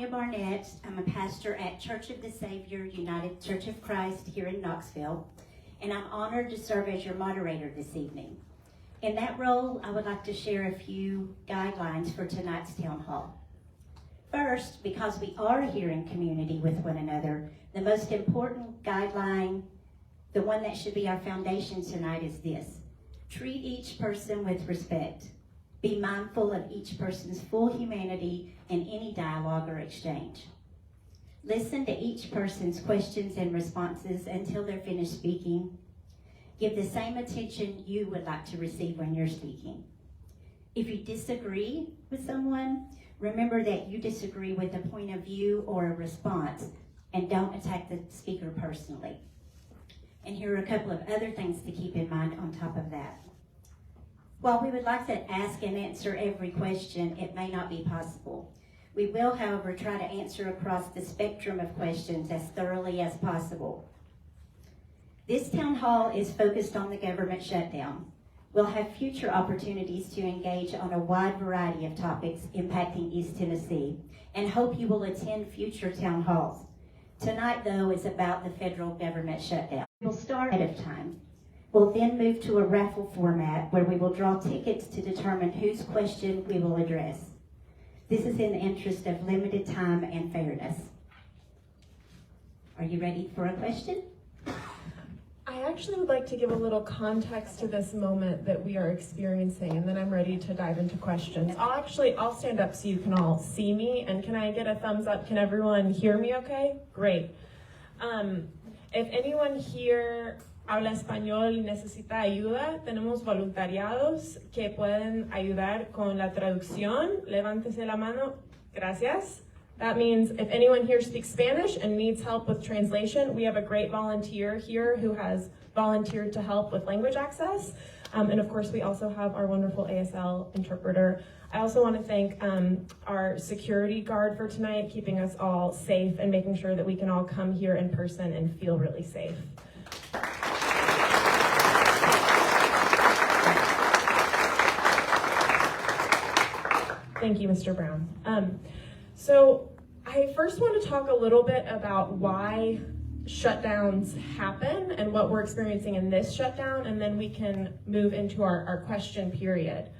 Michaela Barnett. I'm a pastor at Church of the Savior United Church of Christ here in Knoxville, and I'm honored to serve as your moderator this evening. In that role, I would like to share a few guidelines for tonight's town hall. First, because we are here in community with one another, the most important guideline, the one that should be our foundation tonight, is this: treat each person with respect. Be mindful of each person's full humanity in any dialogue or exchange. Listen to each person's questions and responses until they're finished speaking. Give the same attention you would like to receive when you're speaking. If you disagree with someone, remember that you disagree with a point of view or a response, and don't attack the speaker personally. And here are a couple of other things to keep in mind on top of that. While we would like to ask and answer every question, it may not be possible. We will, however, try to answer across the spectrum of questions as thoroughly as possible. This town hall is focused on the government shutdown. We'll have future opportunities to engage on a wide variety of topics impacting East Tennessee, and hope you will attend future town halls. Tonight, though, is about the federal government shutdown. We'll start ahead of time. We'll then move to a raffle format where we will draw tickets to determine whose question we will address. This is in the interest of limited time and fairness. Are you ready for a question? I actually would like to give a little context to this moment that we are experiencing, and then I'm ready to dive into questions. I'll stand up so you can all see me, and can I get a thumbs up? Can everyone hear me okay? Great. If anyone here habla español y necesita ayuda, tenemos voluntariados que pueden ayudar con la traducción. Levántese la mano. Gracias. That means if anyone here speaks Spanish and needs help with translation, we have a great volunteer here who has volunteered to help with language access. And of course, we also have our wonderful ASL interpreter. I also want to thank our security guard for tonight, keeping us all safe and making sure that we can all come here in person and feel really safe. Thank you, Mr. Brown. So I first want to talk a little bit about why shutdowns happen and what we're experiencing in this shutdown, and then we can move into our question period.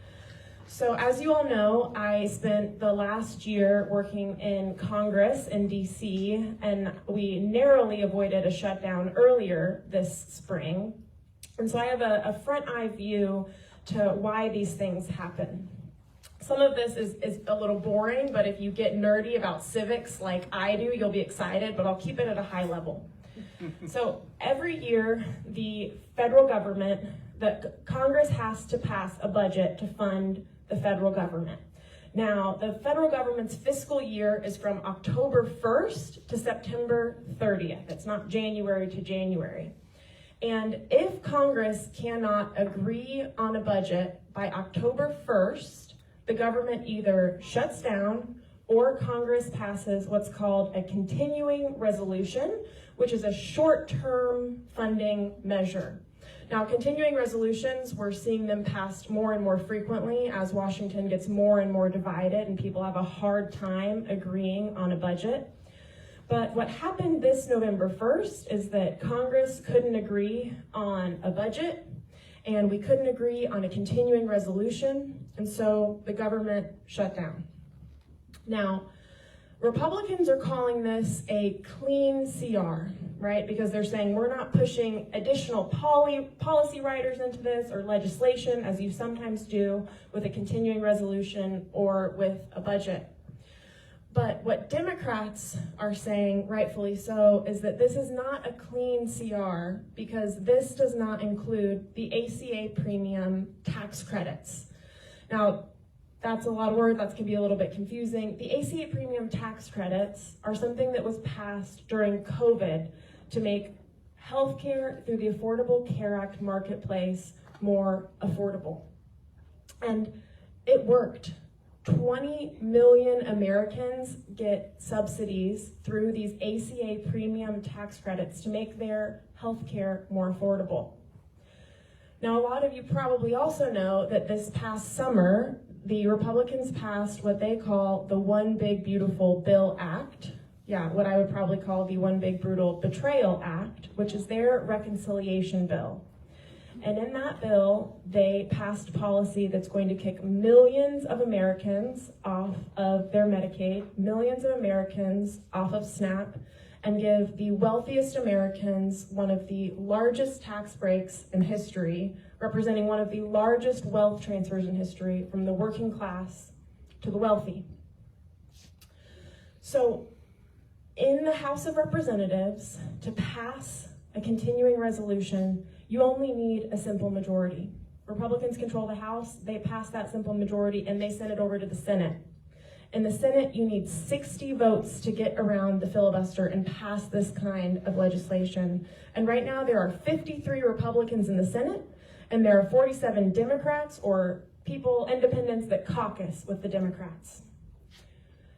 So as you all know, I spent the last year working in Congress in DC, and we narrowly avoided a shutdown earlier this spring. And so I have a front eye view to why these things happen. Some of this is a little boring, but if you get nerdy about civics like I do, you'll be excited, but I'll keep it at a high level. So every year, the federal government, the Congress has to pass a budget to fund the federal government. Now, the federal government's fiscal year is from October 1st to September 30th. It's not January to January. And if Congress cannot agree on a budget by October 1st, the government either shuts down or Congress passes what's called a continuing resolution, which is a short-term funding measure. Now, continuing resolutions, we're seeing them passed more and more frequently as Washington gets more and more divided and people have a hard time agreeing on a budget. But what happened this November 1st is that Congress couldn't agree on a budget, and we couldn't agree on a continuing resolution, and so the government shut down. Now, Republicans are calling this a clean CR, right? Because they're saying we're not pushing additional policy writers into this or legislation, as you sometimes do with a continuing resolution or with a budget. But what Democrats are saying, rightfully so, is that this is not a clean CR because this does not include the ACA premium tax credits. Now, that's a lot of words, that can be a little bit confusing. The ACA premium tax credits are something that was passed during COVID to make healthcare through the Affordable Care Act marketplace more affordable. And it worked. 20 million Americans get subsidies through these ACA premium tax credits to make their healthcare more affordable. Now, a lot of you probably also know that this past summer, the Republicans passed what they call the One Big Beautiful Bill Act. Yeah, what I would probably call the One Big Brutal Betrayal Act, which is their reconciliation bill. And in that bill, they passed policy that's going to kick millions of Americans off of their Medicaid, millions of Americans off of SNAP, and give the wealthiest Americans one of the largest tax breaks in history, representing one of the largest wealth transfers in history from the working class to the wealthy. So, in the House of Representatives, to pass a continuing resolution, you only need a simple majority. Republicans control the House, they pass that simple majority, and they send it over to the Senate. In the Senate, you need 60 votes to get around the filibuster and pass this kind of legislation. And right now, there are 53 Republicans in the Senate, and there are 47 Democrats, or people, independents, that caucus with the Democrats.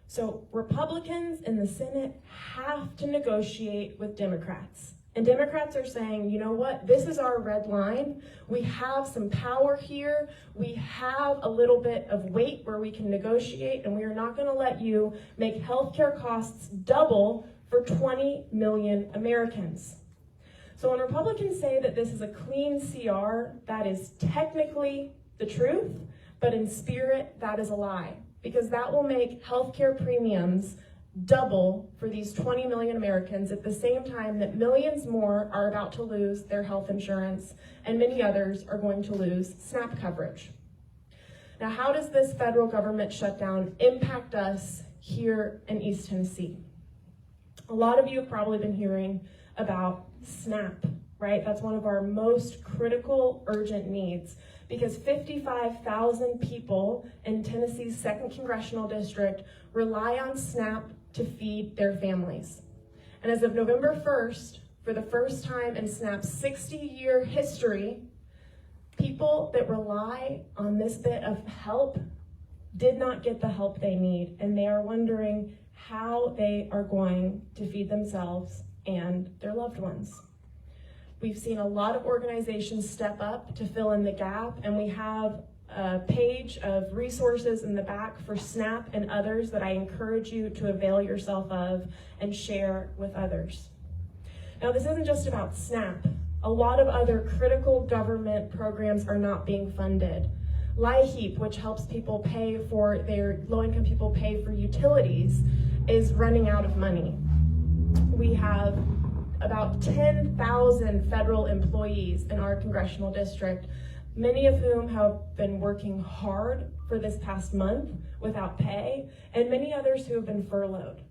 So Republicans in the Senate have to negotiate with Democrats. And Democrats are saying, you know what, this is our red line. We have some power here. We have a little bit of weight where we can negotiate, and we are not going to let you make healthcare costs double for 20 million Americans. So when Republicans say that this is a clean CR, that is technically the truth, but in spirit, that is a lie, because that will make healthcare premiums double for these 20 million Americans at the same time that millions more are about to lose their health insurance and many others are going to lose SNAP coverage. Now, how does this federal government shutdown impact us here in East Tennessee? A lot of you have probably been hearing about SNAP, right? That's one of our most critical, urgent needs, because 55,000 people in Tennessee's 2nd Congressional District rely on SNAP to feed their families. And as of November 1st, for the first time in SNAP's 60-year history, people that rely on this bit of help did not get the help they need, and they are wondering how they are going to feed themselves and their loved ones. We've seen a lot of organizations step up to fill in the gap, and we have a page of resources in the back for SNAP and others that I encourage you to avail yourself of and share with others. Now, this isn't just about SNAP. A lot of other critical government programs are not being funded. LIHEAP, which helps people pay for their low-income people pay for utilities, is running out of money. We have about 10,000 federal employees in our congressional district, many of whom have been working hard for this past month without pay, and many others who have been furloughed.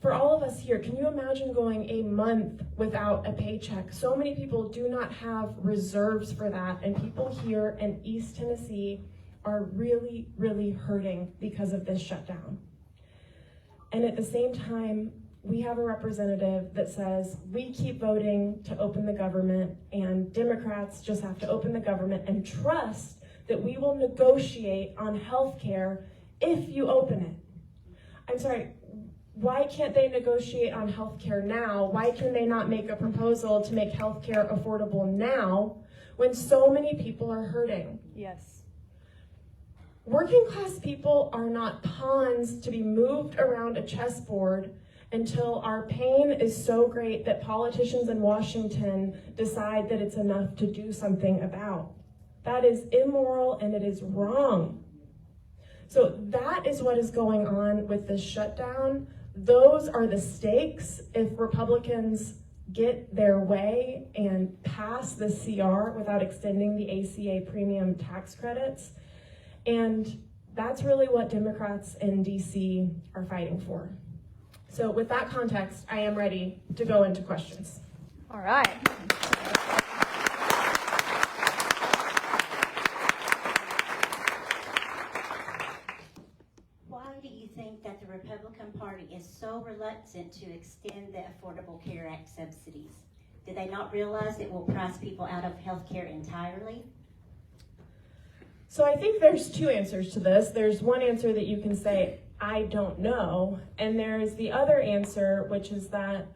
For all of us here, can you imagine going a month without a paycheck? So many people do not have reserves for that, and people here in East Tennessee are really, really hurting because of this shutdown. And at the same time, we have a representative that says we keep voting to open the government, and Democrats just have to open the government and trust that we will negotiate on health care if you open it. I'm sorry, why can't they negotiate on health care now? Why can they not make a proposal to make health care affordable now when so many people are hurting? Yes. Working class people are not pawns to be moved around a chessboard until our pain is so great that politicians in Washington decide that it's enough to do something about. That is immoral and it is wrong. So that is what is going on with this shutdown. Those are the stakes if Republicans get their way and pass the CR without extending the ACA premium tax credits. And that's really what Democrats in DC are fighting for. So with that context, I am ready to go into questions. All right. Why do you think that the Republican Party is so reluctant to extend the Affordable Care Act subsidies? Do they not realize it will price people out of health care entirely? So I think there's two answers to this. There's one answer that you can say, I don't know. And there's the other answer, which is that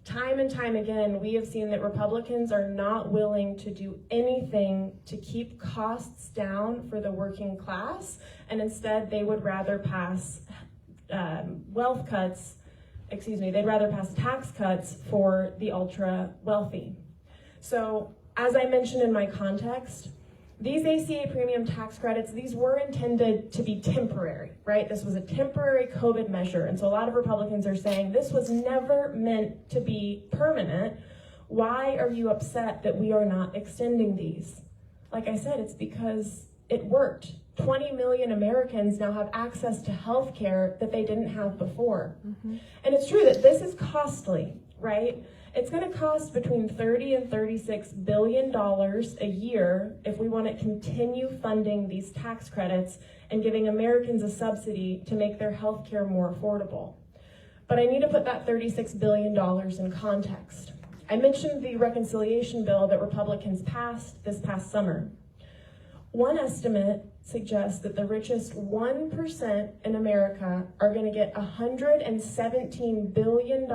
time and time again, we have seen that Republicans are not willing to do anything to keep costs down for the working class, and instead they would rather pass they'd rather pass tax cuts for the ultra wealthy. So, as I mentioned in my context, these ACA premium tax credits, these were intended to be temporary, right? This was a temporary COVID measure. And so a lot of Republicans are saying this was never meant to be permanent. Why are you upset that we are not extending these? Like I said, it's because it worked. 20 million Americans now have access to health care that they didn't have before. Mm-hmm. And it's true that this is costly, right? It's going to cost between $30 and $36 billion a year if we want to continue funding these tax credits and giving Americans a subsidy to make their health care more affordable. But I need to put that $36 billion in context. I mentioned the reconciliation bill that Republicans passed this past summer. One estimate suggests that the richest 1% in America are going to get $117 billion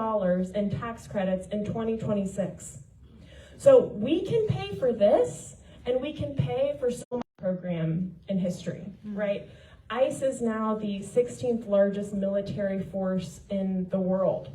in tax credits in 2026. So we can pay for this, and we can pay for some program in history, right? ICE is now the 16th largest military force in the world.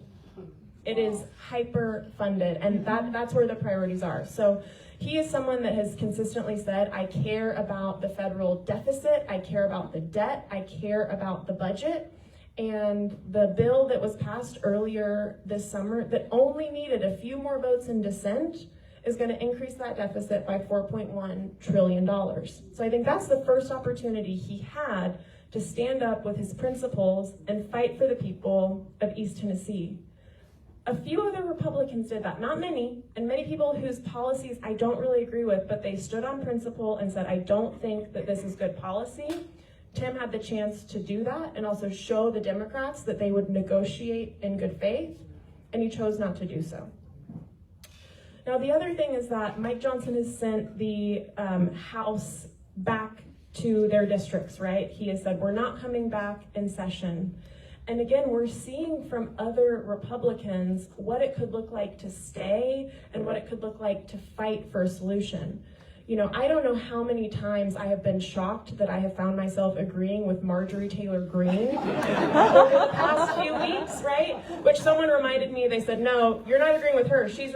It is hyper funded, and that's where the priorities are. So he is someone that has consistently said, I care about the federal deficit, I care about the debt, I care about the budget. And the bill that was passed earlier this summer that only needed a few more votes in dissent is going to increase that deficit by $4.1 trillion. So I think that's the first opportunity he had to stand up with his principles and fight for the people of East Tennessee. A few other Republicans did that, not many, and many people whose policies I don't really agree with, but they stood on principle and said, I don't think that this is good policy. Tim had the chance to do that and also show the Democrats that they would negotiate in good faith, and he chose not to do so. Now, the other thing is that Mike Johnson has sent the House back to their districts, right? He has said, we're not coming back in session. And again, we're seeing from other Republicans what it could look like to stay and what it could look like to fight for a solution. You know, I don't know how many times I have been shocked that I have found myself agreeing with Marjorie Taylor Greene over the past few weeks, right? Which someone reminded me, they said, no, you're not agreeing with her, she's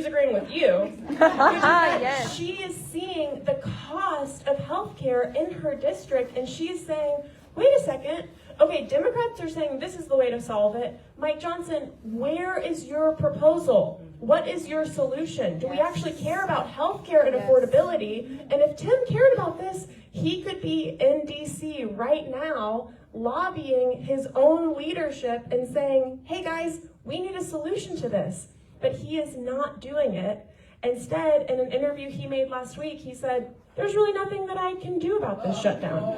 agreeing with you. Yes. She is seeing the cost of healthcare in her district, and she is saying, wait a second, okay, Democrats are saying this is the way to solve it. Mike Johnson, where is your proposal? What is your solution? Do we actually care about health care and affordability? And if Tim cared about this, he could be in D.C. right now lobbying his own leadership and saying, hey guys, we need a solution to this. But he is not doing it. Instead, in an interview he made last week, he said, there's really nothing that I can do about this shutdown.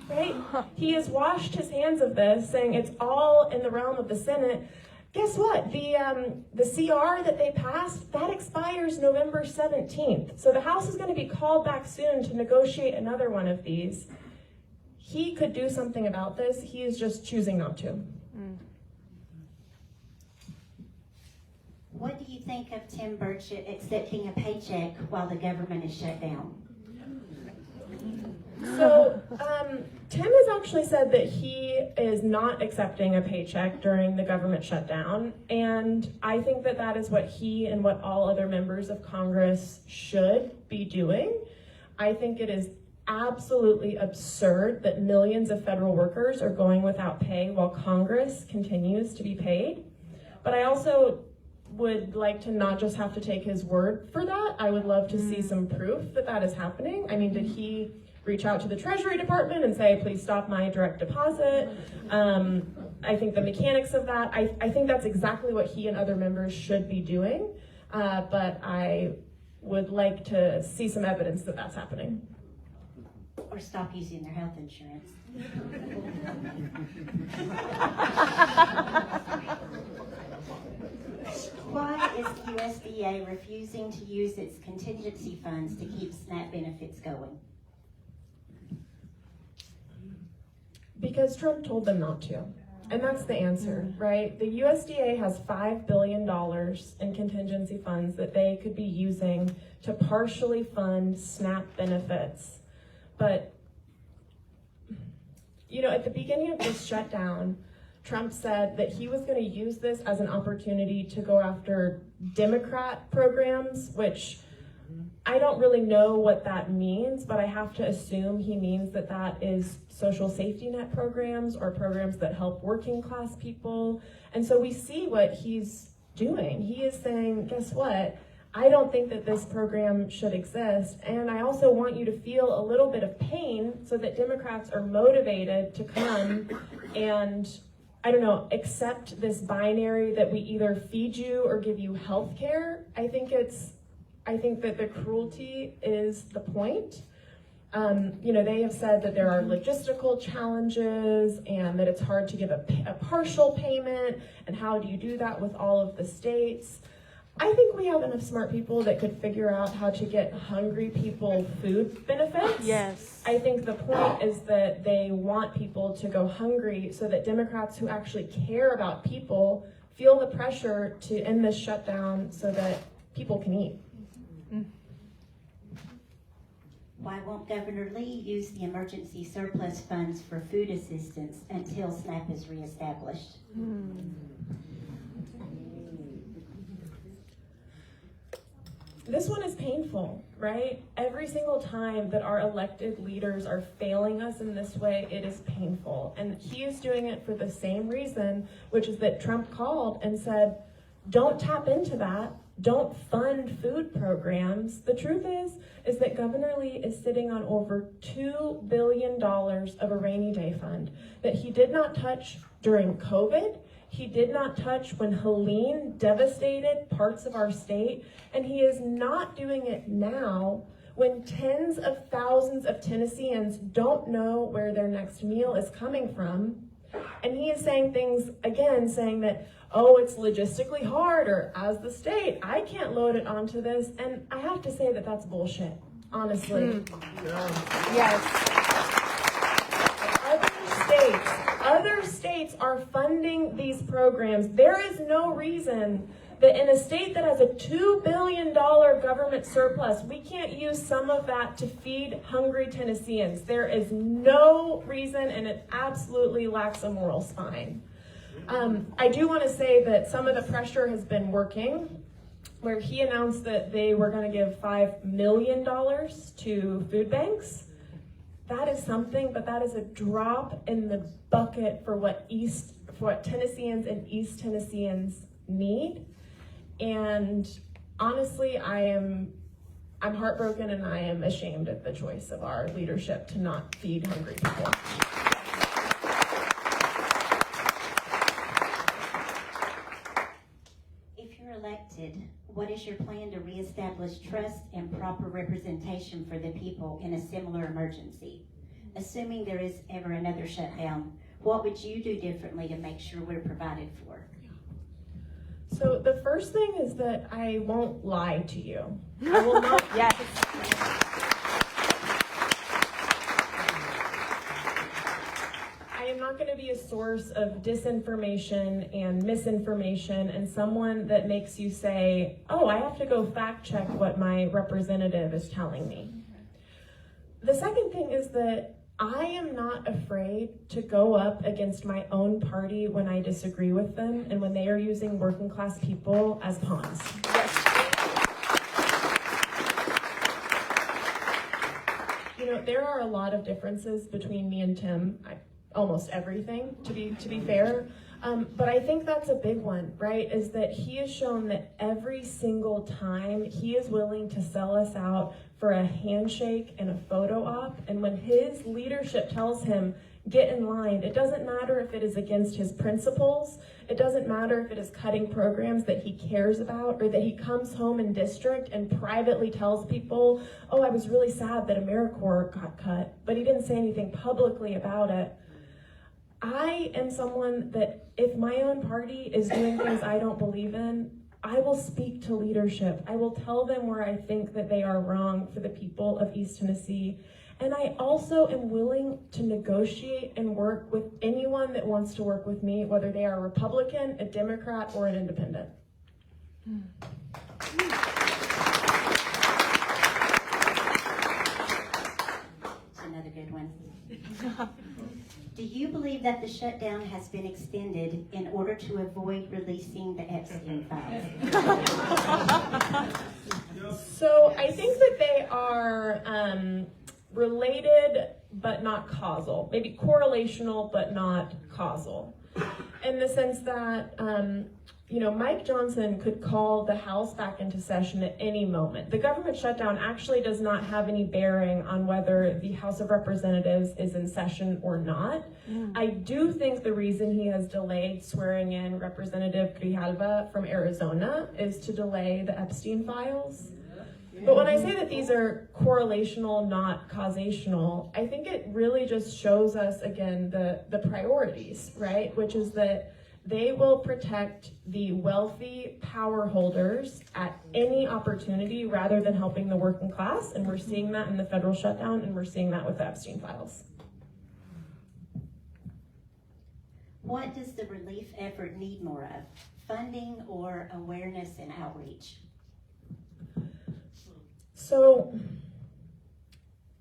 Right? He has washed his hands of this, saying it's all in the realm of the Senate. Guess what? The CR that they passed, that expires November 17th. So the House is going to be called back soon to negotiate another one of these. He could do something about this. He is just choosing not to. What do you think of Tim Burchett accepting a paycheck while the government is shut down? So, Tim has actually said that he is not accepting a paycheck during the government shutdown, and I think that that is what he and what all other members of Congress should be doing. I think it is absolutely absurd that millions of federal workers are going without pay while Congress continues to be paid. But I also would like to not just have to take his word for that. I would love to see some proof that that is happening. I mean, did he reach out to the Treasury Department and say, please stop my direct deposit? I think the mechanics of that, I think that's exactly what he and other members should be doing. But I would like to see some evidence that that's happening. Or stop using their health insurance. Why is USDA refusing to use its contingency funds to keep SNAP benefits going? Because Trump told them not to. And that's the answer, right? The USDA has $5 billion in contingency funds that they could be using to partially fund SNAP benefits. But, you know, at the beginning of this shutdown, Trump said that he was going to use this as an opportunity to go after Democrat programs, which I don't really know what that means, but I have to assume he means that that is social safety net programs or programs that help working class people. And so we see what he's doing. He is saying, guess what? I don't think that this program should exist. And I also want you to feel a little bit of pain so that Democrats are motivated to come and, I don't know, accept this binary that we either feed you or give you health care. I think that the cruelty is the point. You know, they have said that there are logistical challenges and that it's hard to give a partial payment, and how do you do that with all of the states? I think we have enough smart people that could figure out how to get hungry people food benefits. Yes. I think the point is that they want people to go hungry so that Democrats who actually care about people feel the pressure to end this shutdown so that people can eat. Why won't Governor Lee use the emergency surplus funds for food assistance until SNAP is reestablished? This one is painful, right? Every single time that our elected leaders are failing us in this way, it is painful. And he is doing it for the same reason, which is that Trump called and said, don't tap into that. Don't fund food programs. The truth is that Governor Lee is sitting on over $2 billion of a rainy day fund that he did not touch during COVID. He did not touch when Helene devastated parts of our state, and he is not doing it now when tens of thousands of Tennesseans don't know where their next meal is coming from. And he is saying things, again, saying that, oh, it's logistically hard, or as the state, I can't load it onto this. And I have to say that that's bullshit, honestly. Yes. Other states are funding these programs. There is no reason that in a state that has a $2 billion government surplus, we can't use some of that to feed hungry Tennesseans. There is no reason, and it absolutely lacks a moral spine. I do want to say that some of the pressure has been working, where he announced that they were going to give $5 million to food banks. That is something, but that is a drop in the bucket for what Tennesseans and East Tennesseans need. And honestly, I'm heartbroken, and I am ashamed at the choice of our leadership to not feed hungry people. If you're elected, what is your plan to reestablish trust and proper representation for the people in a similar emergency? Assuming there is ever another shutdown, what would you do differently to make sure we're provided for? So the first thing is that I won't lie to you. I will not. Yes. I am not going to be a source of disinformation and misinformation and someone that makes you say, oh, I have to go fact check what my representative is telling me. The second thing is that I am not afraid to go up against my own party when I disagree with them and when they are using working class people as pawns. You know, there are a lot of differences between me and Tim, almost everything, to be fair. But I think that's a big one, right? Is that he has shown that every single time he is willing to sell us out for a handshake and a photo op. And when his leadership tells him, get in line, it doesn't matter if it is against his principles. It doesn't matter if it is cutting programs that he cares about, or that he comes home in district and privately tells people, oh, I was really sad that AmeriCorps got cut, but he didn't say anything publicly about it. I am someone that if my own party is doing things I don't believe in, I will speak to leadership. I will tell them where I think that they are wrong for the people of East Tennessee. And I also am willing to negotiate and work with anyone that wants to work with me, whether they are a Republican, a Democrat, or an independent. It's another good one. Do you believe that the shutdown has been extended in order to avoid releasing the Epstein files? So I think that they are related but not causal, maybe correlational but not causal, in the sense that Mike Johnson could call the House back into session at any moment. The government shutdown actually does not have any bearing on whether the House of Representatives is in session or not. I do think the reason he has delayed swearing in Representative Grijalva from Arizona is to delay the Epstein files. But when I say that these are correlational, not causational, I think it really just shows us, again, the priorities, right? Which is that they will protect the wealthy power holders at any opportunity rather than helping the working class. And we're seeing that in the federal shutdown, and we're seeing that with the Epstein files. What does the relief effort need more of? Funding or awareness and outreach? So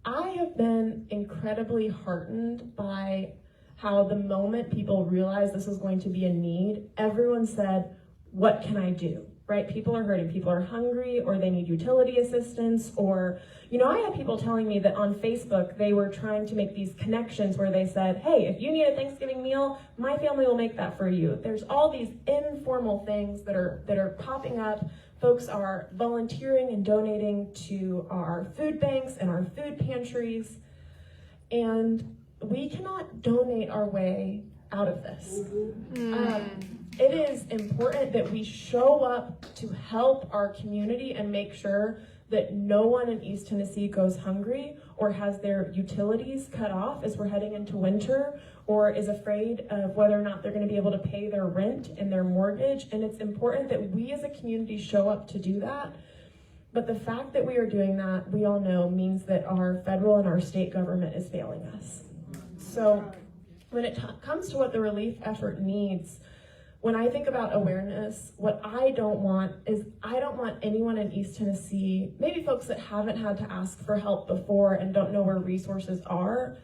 I have been incredibly heartened by how the moment people realized this was going to be a need, everyone said, what can I do, right? People are hurting, people are hungry, or they need utility assistance, or, I had people telling me that on Facebook, they were trying to make these connections where they said, hey, if you need a Thanksgiving meal, my family will make that for you. There's all these informal things that are popping up. Folks are volunteering and donating to our food banks and our food pantries, and we cannot donate our way out of this. It is important that we show up to help our community and make sure that no one in East Tennessee goes hungry or has their utilities cut off as we're heading into winter, or is afraid of whether or not they're going to be able to pay their rent and their mortgage. And it's important that we as a community show up to do that. But the fact that we are doing that, we all know, means that our federal and our state government is failing us. So when it comes to what the relief effort needs, when I think about awareness, what I don't want is, I don't want anyone in East Tennessee, maybe folks that haven't had to ask for help before and don't know where resources are,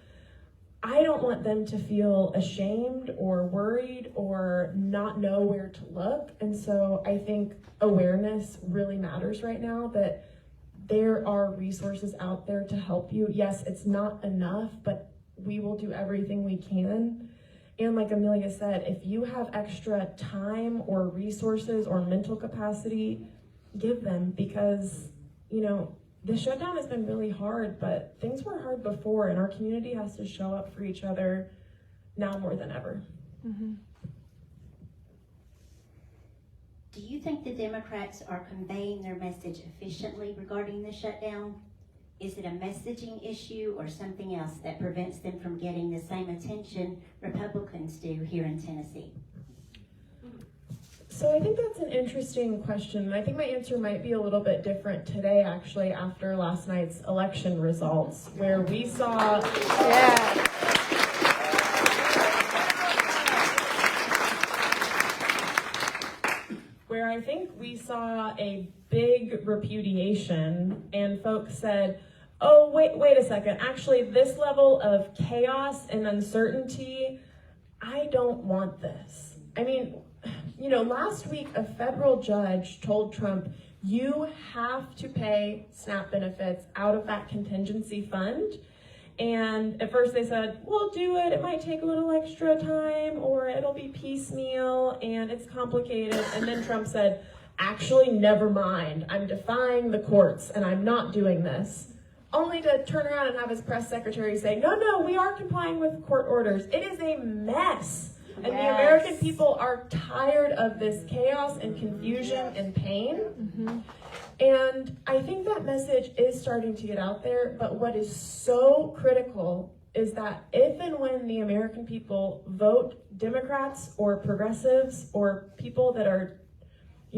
I don't want them to feel ashamed or worried or not know where to look. And so I think awareness really matters right now, that there are resources out there to help you. Yes, it's not enough, but we will do everything we can. And like Amelia said, if you have extra time or resources or mental capacity, give them, because, the shutdown has been really hard, but things were hard before, and our community has to show up for each other now more than ever. Mm-hmm. Do you think the Democrats are conveying their message efficiently regarding the shutdown? Is it a messaging issue or something else that prevents them from getting the same attention Republicans do here in Tennessee? So I think that's an interesting question. I think my answer might be a little bit different today, actually, after last night's election results, where we saw... where I think we saw a big repudiation, and folks said, oh, wait a second, actually this level of chaos and uncertainty, I don't want this. I mean, last week a federal judge told Trump, you have to pay SNAP benefits out of that contingency fund. And at first they said, we'll do it, it might take a little extra time, or it'll be piecemeal, and it's complicated. And then Trump said, actually, never mind, I'm defying the courts, and I'm not doing this. Only to turn around and have his press secretary say, no, we are complying with court orders. It is a mess. And the American people are tired of this chaos and confusion and pain. Mm-hmm. And I think that message is starting to get out there, but what is so critical is that if and when the American people vote Democrats or progressives or people that are,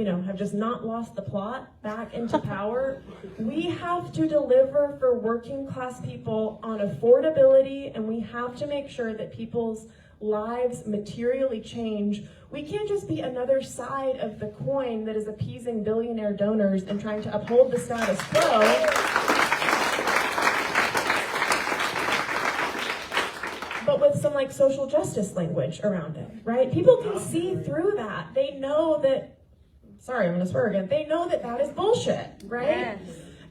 have just not lost the plot back into power. We have to deliver for working class people on affordability, and we have to make sure that people's lives materially change. We can't just be another side of the coin that is appeasing billionaire donors and trying to uphold the status quo. But with some social justice language around it, right? People can see through that. They know that, sorry, I'm gonna swear again, they know that that is bullshit, right? Yes.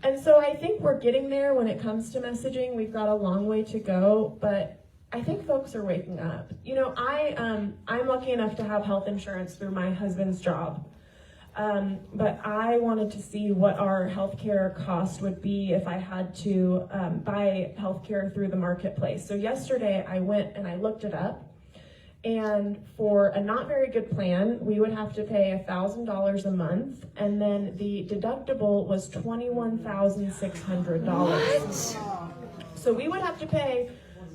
And so I think we're getting there when it comes to messaging. We've got a long way to go, but I think folks are waking up. I'm lucky enough to have health insurance through my husband's job. But I wanted to see what our healthcare cost would be if I had to buy healthcare through the marketplace. So yesterday I went and I looked it up, and for a not very good plan, we would have to pay $1,000 a month, and then the deductible was $21,600. So we would have to pay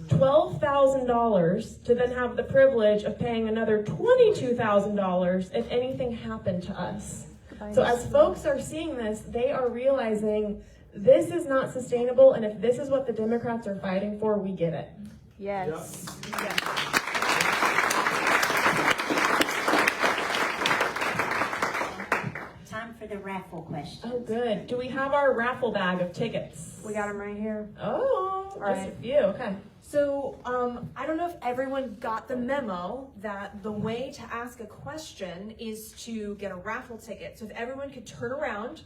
$12,000 to then have the privilege of paying another $22,000 if anything happened to us. So as folks are seeing this, they are realizing this is not sustainable, and if this is what the Democrats are fighting for, we get it. Yes. Yes. Time for the raffle question. Oh, good. Do we have our raffle bag of tickets? We got them right here. Oh, All just right. a few. Okay. So, I don't know if everyone got the memo that the way to ask a question is to get a raffle ticket. So if everyone could turn around.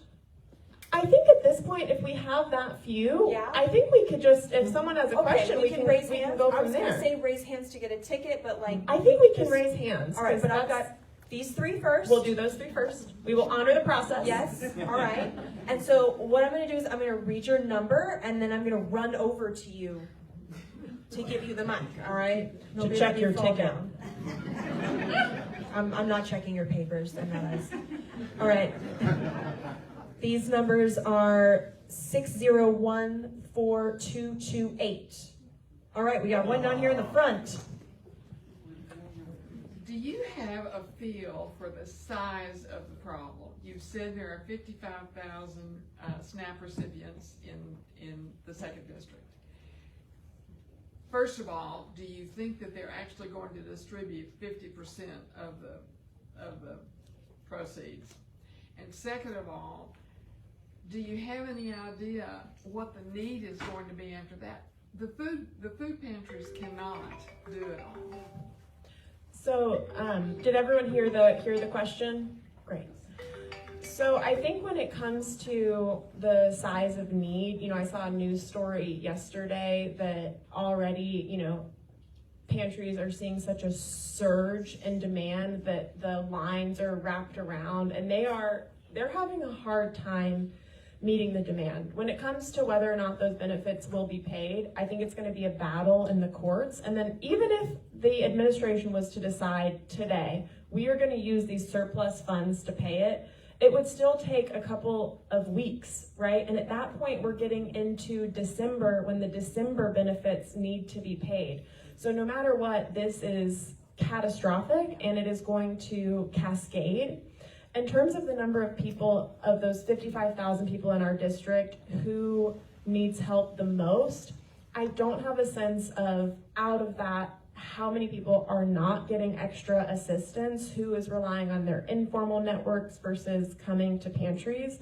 I think at this point, if we have that few, Yeah. I think we could just, if someone has a question, we can raise we hands. can go I from was there. gonna say raise hands to get a ticket, but I think we can just- raise hands. All right, 'cause but I've that's- got these three first. We'll do those three first. We will honor the process. Yes. All right. And so what I'm going to do is I'm going to read your number, and then I'm going to run over to you to give you the mic. All right. To check your ticket. Down. I'm not checking your papers. I'm not as. All right. These numbers are 6014228. All right. We got one down here in the front. Do you have a feel for the size of the problem? You said there are 55,000 SNAP recipients in the 2nd District. First of all, do you think that they're actually going to distribute 50% of the proceeds? And second of all, do you have any idea what the need is going to be after that? The food pantries cannot do it all. So, did everyone hear the question? Great. So I think when it comes to the size of need, I saw a news story yesterday that already, pantries are seeing such a surge in demand that the lines are wrapped around, and they're having a hard time meeting the demand. When it comes to whether or not those benefits will be paid, I think it's going to be a battle in the courts. And then even if the administration was to decide today, we are going to use these surplus funds to pay it, it would still take a couple of weeks, right? And at that point, we're getting into December when the December benefits need to be paid. So no matter what, this is catastrophic, and it is going to cascade. In terms of the number of people, of those 55,000 people in our district who needs help the most, I don't have a sense of, out of that, how many people are not getting extra assistance, who is relying on their informal networks versus coming to pantries.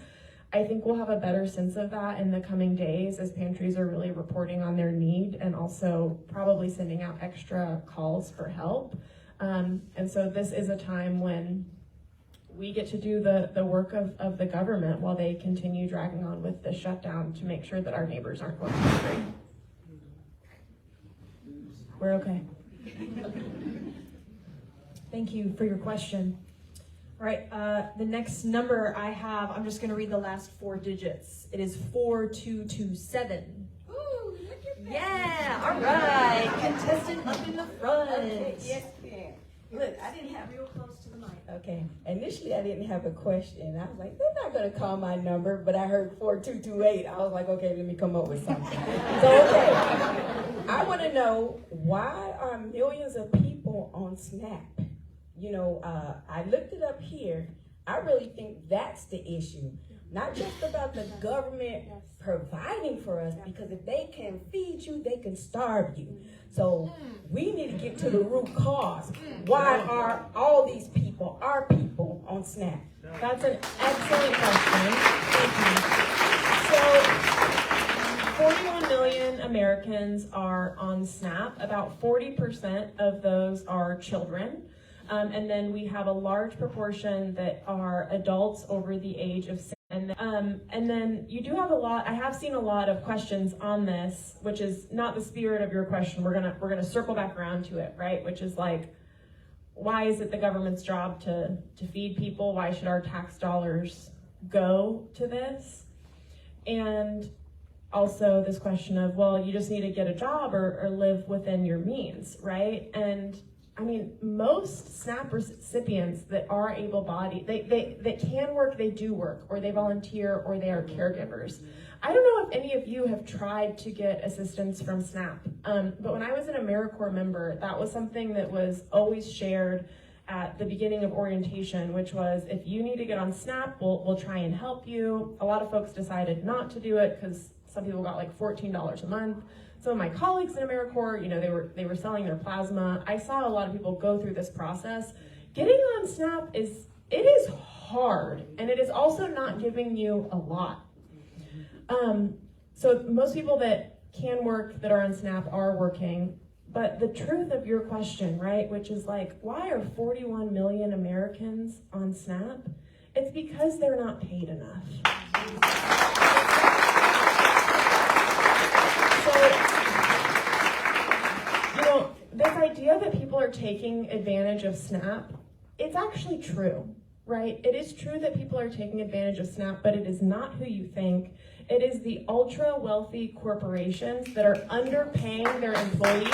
I think we'll have a better sense of that in the coming days as pantries are really reporting on their need and also probably sending out extra calls for help. And so this is a time when we get to do the work of the government while they continue dragging on with the shutdown to make sure that our neighbors aren't going hungry. We're okay. Thank you for your question. All right, the next number I have, I'm just going to read the last 4 digits. It is 4227. Ooh, look at that. Yeah, all right. Contestant up in the front. Okay, yes, ma'am. Look, I didn't have real close to the mic. Okay. Initially, I didn't have a question. I was like, they're not going to call my number, but I heard 4228. I was like, okay, let me come up with something. So, okay. I want to know, why are millions of people on SNAP? I looked it up here. I really think that's the issue. Not just about the government providing for us, because if they can feed you, they can starve you. So we need to get to the root cause. Why are all these people, our people, on SNAP? That's an excellent question. Thank you. So, 41 million Americans are on SNAP. About 40% of those are children. And then we have a large proportion that are adults over the age of 6. And then you do have I have seen a lot of questions on this, which is not the spirit of your question. We're gonna circle back around to it, right? Which is like, why is it the government's job to feed people? Why should our tax dollars go to this? And also this question of, well, you just need to get a job or live within your means, right? And I mean, most SNAP recipients that are able-bodied, they can work, they do work, or they volunteer, or they are caregivers. I don't know if any of you have tried to get assistance from SNAP, but when I was an AmeriCorps member, that was something that was always shared at the beginning of orientation, which was, if you need to get on SNAP, we'll try and help you. A lot of folks decided not to do it because some people got like $14 a month. Some of my colleagues in AmeriCorps, they were selling their plasma. I saw a lot of people go through this process. Getting on SNAP is hard, and it is also not giving you a lot. So most people that can work that are on SNAP are working, but the truth of your question, right, which is like, why are 41 million Americans on SNAP? It's because they're not paid enough. This idea that people are taking advantage of SNAP, it's actually true, right? It is true that people are taking advantage of SNAP, but it is not who you think. It is the ultra-wealthy corporations that are underpaying their employees,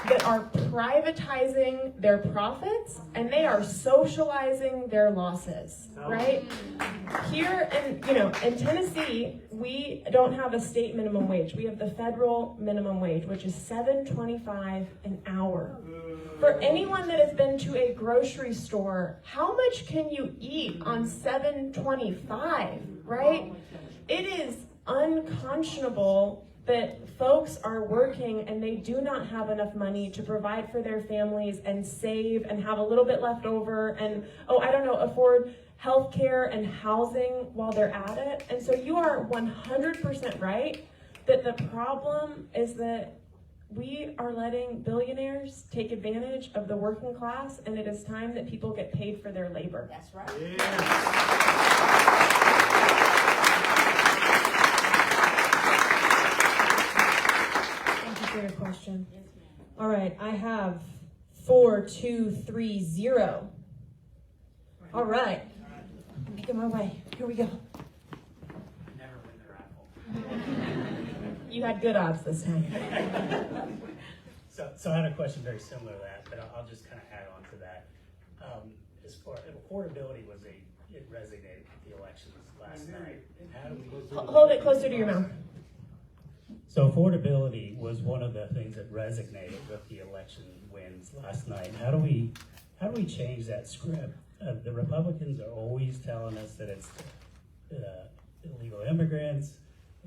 that are privatizing their profits, and they are socializing their losses, right? Here in Tennessee, we don't have a state minimum wage. We have the federal minimum wage, which is $7.25 an hour. For anyone that has been to a grocery store, how much can you eat on $7.25, right? It is unconscionable that folks are working and they do not have enough money to provide for their families and save and have a little bit left over and, afford health care and housing while they're at it. And so you are 100% right that the problem is that we are letting billionaires take advantage of the working class, and it is time that people get paid for their labor. That's right. Thank you for your question. All right, I have 4230. All right, making my way. Here we go. Never win the raffle. You had good odds this time. So I had a question very similar to that, but I'll just kind of add on to that. As far affordability it resonated with the elections last night. And how do we Hold it closer to your mouth. So affordability was one of the things that resonated with the election wins last night. How do we change that script? The Republicans are always telling us that it's illegal immigrants,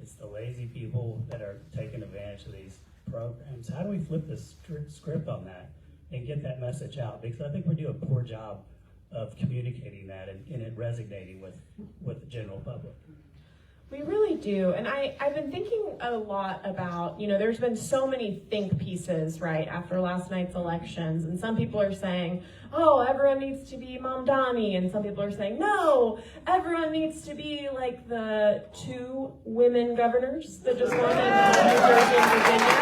it's the lazy people that are taking advantage of these programs. How do we flip the script on that and get that message out? Because I think we do a poor job of communicating that and it resonating with the general public. We really do. And I've been thinking a lot about, there's been so many think pieces, right, after last night's elections. And some people are saying, oh, everyone needs to be Mamdani. And some people are saying, no, everyone needs to be like the 2 women governors that just won in New Jersey and Virginia.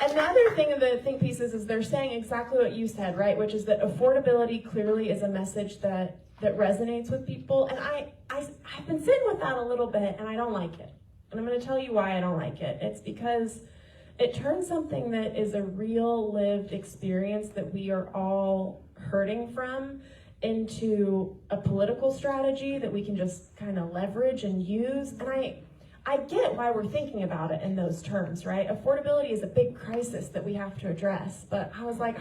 Another thing of the think pieces is they're saying exactly what you said, right, which is that affordability clearly is a message that resonates with people. And I've been sitting with that a little bit, and I don't like it. And I'm going to tell you why I don't like it. It's because it turns something that is a real lived experience that we are all hurting from into a political strategy that we can just kind of leverage and use. And I get why we're thinking about it in those terms, right? Affordability is a big crisis that we have to address. But I was like,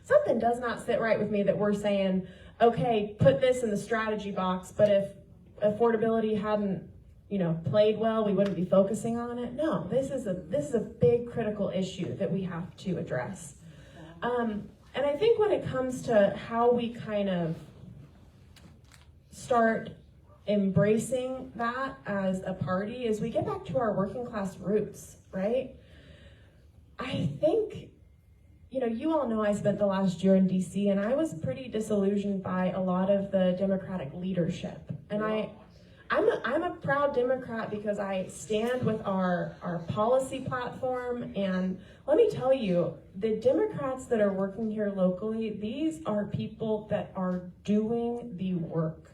something does not sit right with me that we're saying, okay, put this in the strategy box, but if affordability hadn't, played well, we wouldn't be focusing on it. No, this is a big critical issue that we have to address. And I think when it comes to how we kind of start embracing that as a party is we get back to our working class roots, right? I think, you all know I spent the last year in DC, and I was pretty disillusioned by a lot of the Democratic leadership. And I'm a proud Democrat because I stand with our policy platform, and let me tell you, the Democrats that are working here locally, these are people that are doing the work.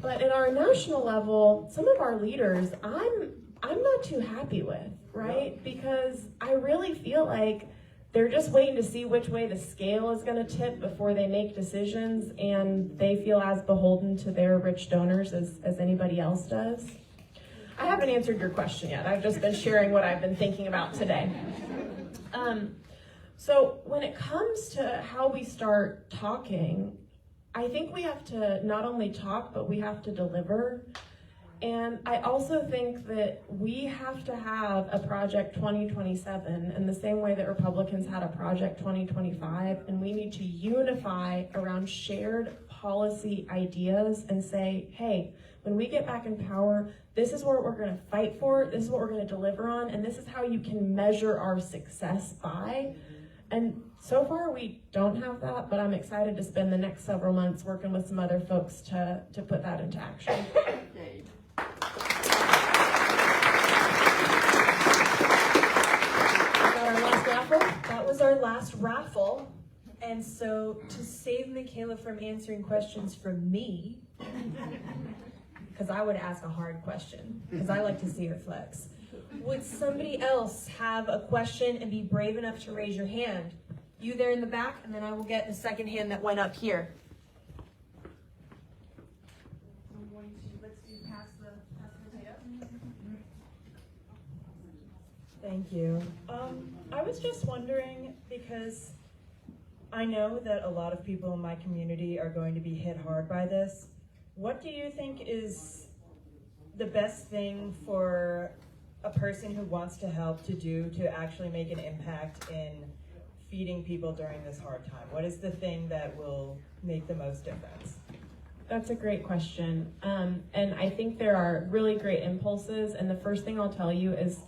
But at our national level, some of our leaders, I'm not too happy with, right? Because I really feel like they're just waiting to see which way the scale is going to tip before they make decisions, and they feel as beholden to their rich donors as anybody else does. I haven't answered your question yet. I've just been sharing what I've been thinking about today. So when it comes to how we start talking, I think we have to not only talk, but we have to deliver. And I also think that we have to have a Project 2027 in the same way that Republicans had a Project 2025, and we need to unify around shared policy ideas and say, hey, when we get back in power, this is what we're going to fight for, this is what we're going to deliver on, and this is how you can measure our success by. And so far we don't have that, but I'm excited to spend the next several months working with some other folks to put that into action. That was our last raffle. And so to save Michaela from answering questions from me, because I would ask a hard question, because I like to see her flex. Would somebody else have a question and be brave enough to raise your hand? You there in the back, and then I will get the second hand that went up here. I'm going to, let's do pass the potato. Thank you. I was just wondering, because I know that a lot of people in my community are going to be hit hard by this. What do you think is the best thing for a person who wants to help to do to actually make an impact in feeding people during this hard time? What is the thing that will make the most difference? That's a great question. And I think there are really great impulses. And the first thing I'll tell you is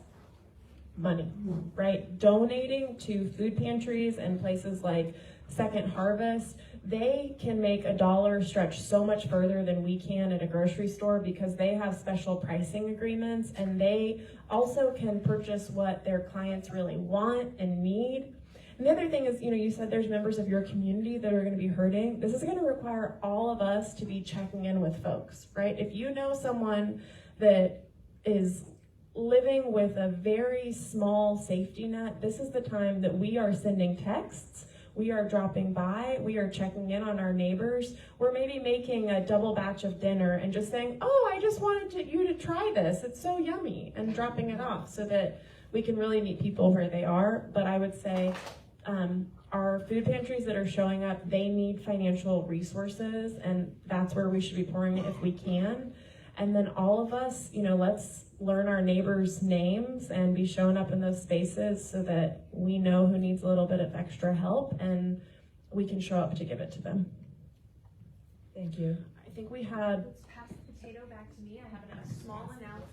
money, right? Donating to food pantries and places like Second Harvest, they can make $1 stretch so much further than we can at a grocery store because they have special pricing agreements, and they also can purchase what their clients really want and need. And the other thing is, you said there's members of your community that are going to be hurting. This is going to require all of us to be checking in with folks, right? If you know someone that is living with a very small safety net, this is the time that we are sending texts, we are dropping by, we are checking in on our neighbors, we're maybe making a double batch of dinner and just saying, oh, I just wanted you to try this, it's so yummy, and dropping it off so that we can really meet people where they are. But I would say our food pantries that are showing up, they need financial resources, and that's where we should be pouring it if we can. And then all of us, let's learn our neighbors' names and be showing up in those spaces so that we know who needs a little bit of extra help and we can show up to give it to them. Thank you. I think we had... Let's pass the potato back to me. I have a small announcement.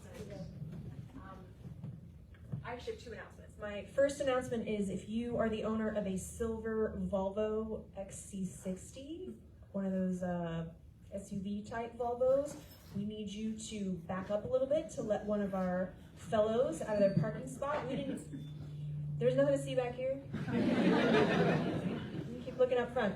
I actually have two announcements. My first announcement is if you are the owner of a silver Volvo XC60, one of those SUV type Volvos, we need you to back up a little bit to let one of our fellows out of their parking spot. There's nothing to see back here. You keep looking up front.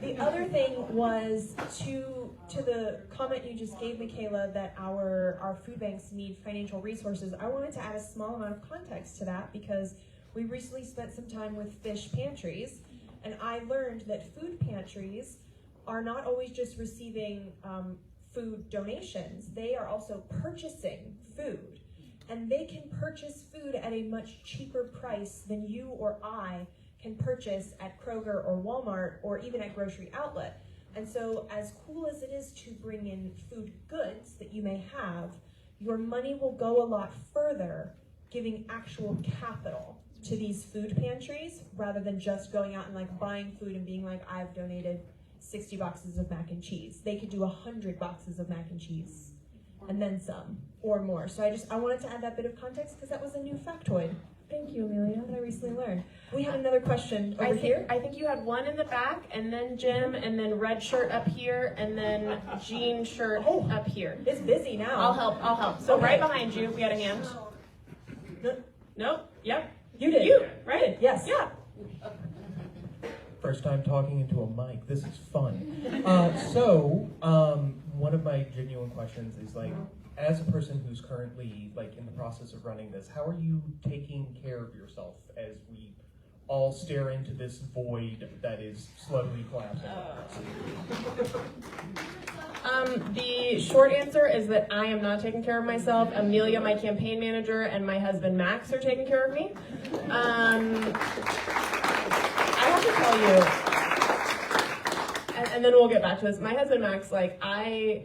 The other thing was to the comment you just gave, Michaela, that our food banks need financial resources. I wanted to add a small amount of context to that because we recently spent some time with fish pantries, and I learned that food pantries are not always just receiving food donations. They are also purchasing food, and they can purchase food at a much cheaper price than you or I can purchase at Kroger or Walmart or even at grocery outlet. And so as cool as it is to bring in food goods that you may have, your money will go a lot further giving actual capital to these food pantries rather than just going out and like buying food and being like, I've donated 60 boxes of mac and cheese. They could do 100 boxes of mac and cheese and then some or more. So I wanted to add that bit of context because that was a new factoid. Thank you, Amelia, that I recently learned. We had another question over here. I think you had one in the back, and then Jim, and then red shirt up here, and then jean shirt up here. It's busy now. I'll help. So Okay. right behind you, we had a hand. Nope. Yep. You did. You, right? Yes. Yeah. First time talking into a mic. This is fun. One of my genuine questions is like, as a person who's currently like in the process of running this, how are you taking care of yourself as we all stare into this void that is slowly collapsing? The short answer is that I am not taking care of myself. Amelia, my campaign manager, and my husband Max are taking care of me. I have to tell you, and then we'll get back to this. My husband Max, like I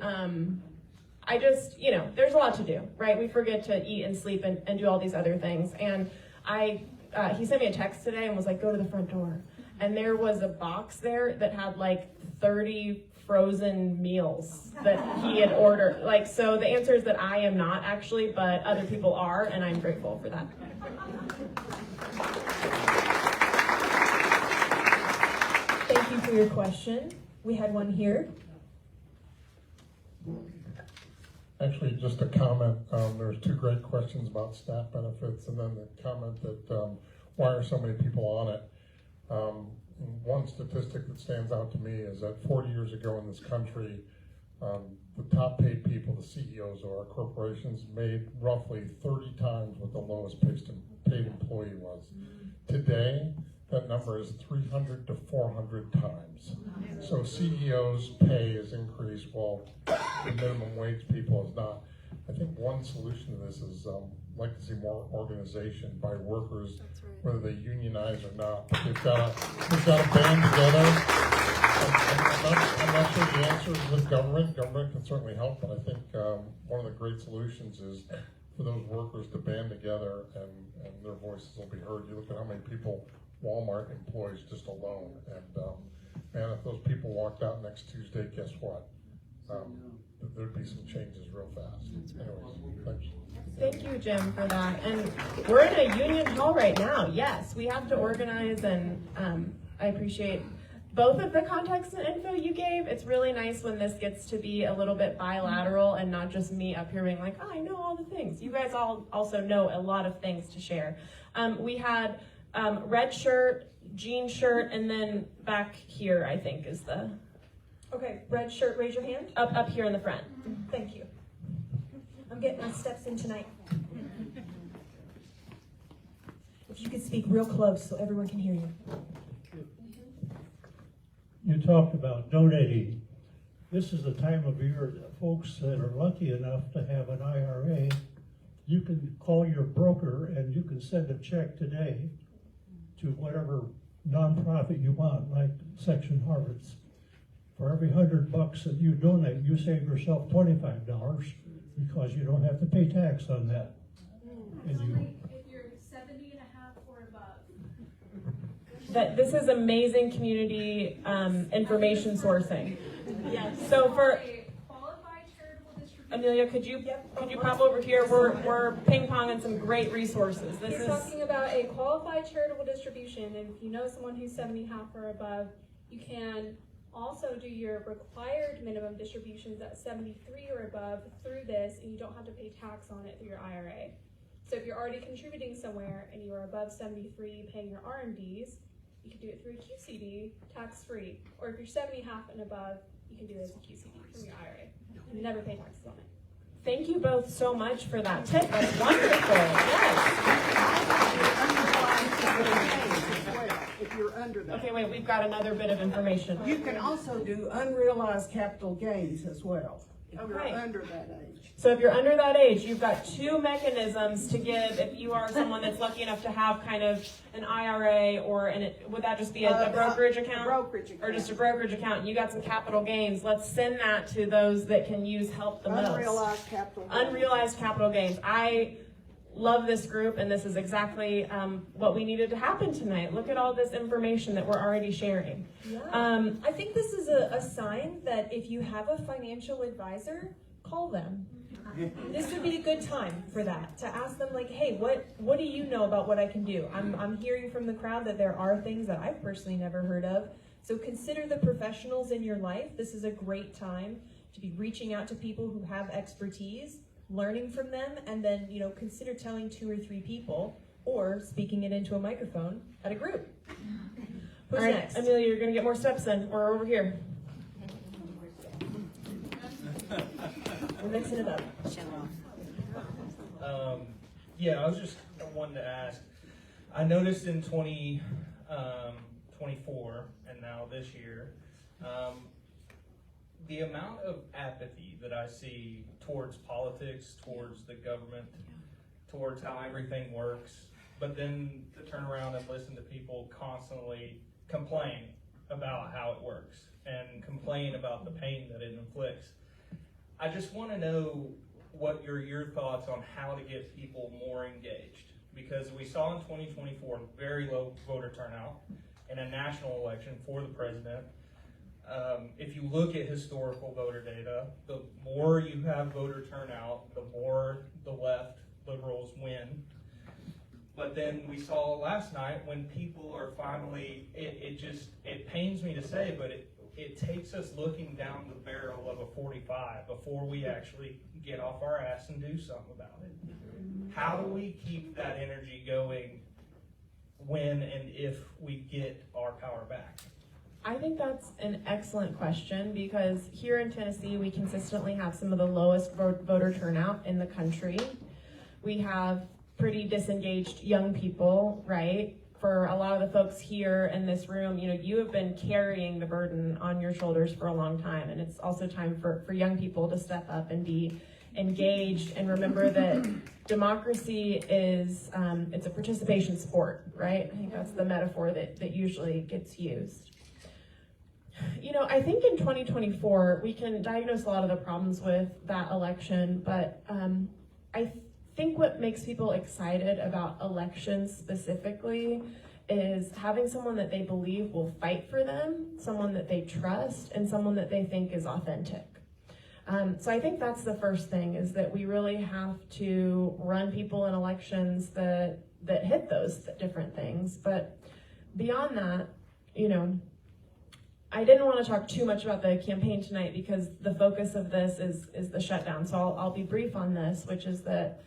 just, there's a lot to do, right? We forget to eat and sleep and do all these other things. And he sent me a text today and was like, go to the front door. And there was a box there that had like 30 frozen meals that he had ordered. Like, so the answer is that I am not actually, but other people are, and I'm grateful for that. Thank you for your question. We had one here. Actually, just a comment. There's two great questions about staff benefits, and then the comment that why are so many people on it? One statistic that stands out to me is that 40 years ago in this country, the top paid people, the CEOs of our corporations, made roughly 30 times what the lowest paid employee was. Today, that number is 300 to 400 times. So CEOs' pay has increased while the minimum wage people has not. I think one solution to this is like to see more organization by workers, whether they unionize or not. But they've got to band together. I'm not sure the answer is with government. Government can certainly help, but I think one of the great solutions is for those workers to band together and their voices will be heard. You look at how many people Walmart employs just alone, and man, if those people walked out next Tuesday, guess what? There'd be some changes real fast. Anyways, thanks. Thank you, Jim, for that. And we're in a union hall right now. Yes, we have to organize, and I appreciate both of the context and info you gave. It's really nice when this gets to be a little bit bilateral and not just me up here being like, oh, I know all the things. You guys all also know a lot of things to share. We had red shirt, jean shirt, and then back here, I think, is the... Okay, red shirt, raise your hand. Up here in the front. Thank you. I'm getting my steps in tonight. If you could speak real close so everyone can hear you. You talked about donating. This is the time of year that folks that are lucky enough to have an IRA, you can call your broker and you can send a check today to whatever nonprofit you want, like Section Harvard's. For every $100 that you donate, you save yourself $25 because you don't have to pay tax on that. And if you're 70 and a half or above. That this is amazing community information sourcing. Yes. So for Qualified charitable distribution. Amelia, could you pop over here? We're ping-ponging some great resources. He's talking about a qualified charitable distribution, and if you know someone who's 70 and a half or above, you can also do your required minimum distributions at 73 or above through this, and you don't have to pay tax on it through your IRA. So if you're already contributing somewhere and you are above 73 paying your RMDs, you can do it through a QCD tax-free. Or if you're 70 and a half and above, you can do it as a QCD from your IRA. You never pay taxes on it. Thank you both so much for that tip. That's wonderful. Yes. If you're under that. Okay, wait, we've got another bit of information. You can also do unrealized capital gains as well. if you're Okay. under that age. So if you're under that age, you've got two mechanisms to give if you are someone that's lucky enough to have kind of an IRA or would that just be a brokerage account? Brokerage account. Or just a brokerage account, and you got some capital gains. Let's send that to those that can use help the most. Unrealized capital gains. Unrealized capital gains. I love this group, and this is exactly what we needed to happen tonight. Look at all this information that we're already sharing. Yeah. I think this is a sign that if you have a financial advisor, call them. This would be a good time for that, to ask them like, hey, what do you know about what I can do? I'm hearing from the crowd that there are things that I've personally never heard of. So consider the professionals in your life. This is a great time to be reaching out to people who have expertise, learning from them, and then, consider telling 2 or 3 people or speaking it into a microphone at a group. Who's All right, next? Amelia, you're going to get more steps in. We're over here. We're mixing it up. Yeah, I was just wanting to ask. I noticed in 2024 and now this year, the amount of apathy that I see towards politics, towards the government, towards how everything works, but then to turn around and listen to people constantly complain about how it works and complain about the pain that it inflicts. I just want to know what your thoughts on how to get people more engaged, because we saw in 2024 very low voter turnout in a national election for the president. If you look at historical voter data, the more you have voter turnout, the more the left liberals win. But then we saw last night when people are finally, it pains me to say, but it takes us looking down the barrel of a 45 before we actually get off our ass and do something about it. How do we keep that energy going when and if we get our power back? I think that's an excellent question, because here in Tennessee, we consistently have some of the lowest voter turnout in the country. We have pretty disengaged young people, right? For a lot of the folks here in this room, you have been carrying the burden on your shoulders for a long time, and it's also time for young people to step up and be engaged and remember that democracy is, it's a participation sport, right? I think that's the metaphor that usually gets used. I think in 2024, we can diagnose a lot of the problems with that election, but I think what makes people excited about elections specifically is having someone that they believe will fight for them, someone that they trust, and someone that they think is authentic. So I think that's the first thing, is that we really have to run people in elections that hit those different things. But beyond that, I didn't want to talk too much about the campaign tonight because the focus of this is the shutdown. So I'll be brief on this, which is that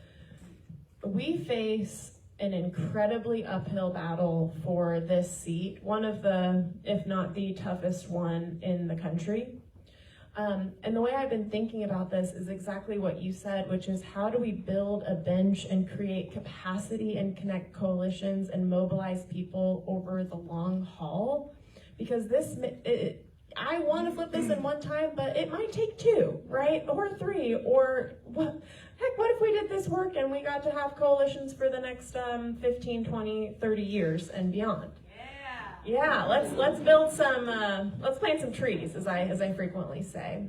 we face an incredibly uphill battle for this seat, one of the, if not the toughest one in the country. And the way I've been thinking about this is exactly what you said, which is how do we build a bench and create capacity and connect coalitions and mobilize people over the long haul? Because I want to flip this in one time, but it might take 2, right? Or 3, or what if we did this work and we got to have coalitions for the next 15, 20, 30 years and beyond? Yeah, let's build some, let's plant some trees, as I frequently say.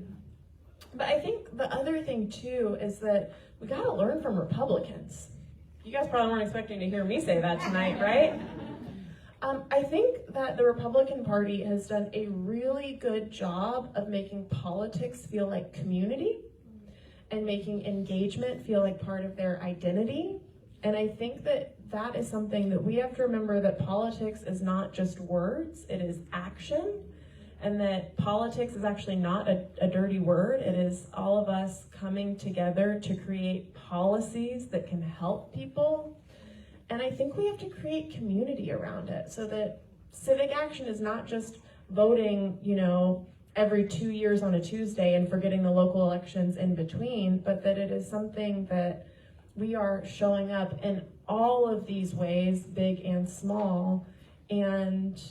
But I think the other thing too is that we got to learn from Republicans. You guys probably weren't expecting to hear me say that tonight, right? I think that the Republican Party has done a really good job of making politics feel like community and making engagement feel like part of their identity. And I think that is something that we have to remember, that politics is not just words, it is action. And that politics is actually not a dirty word. It is all of us coming together to create policies that can help people. And I think we have to create community around it, so that civic action is not just voting, every 2 years on a Tuesday and forgetting the local elections in between, but that it is something that we are showing up in all of these ways, big and small, and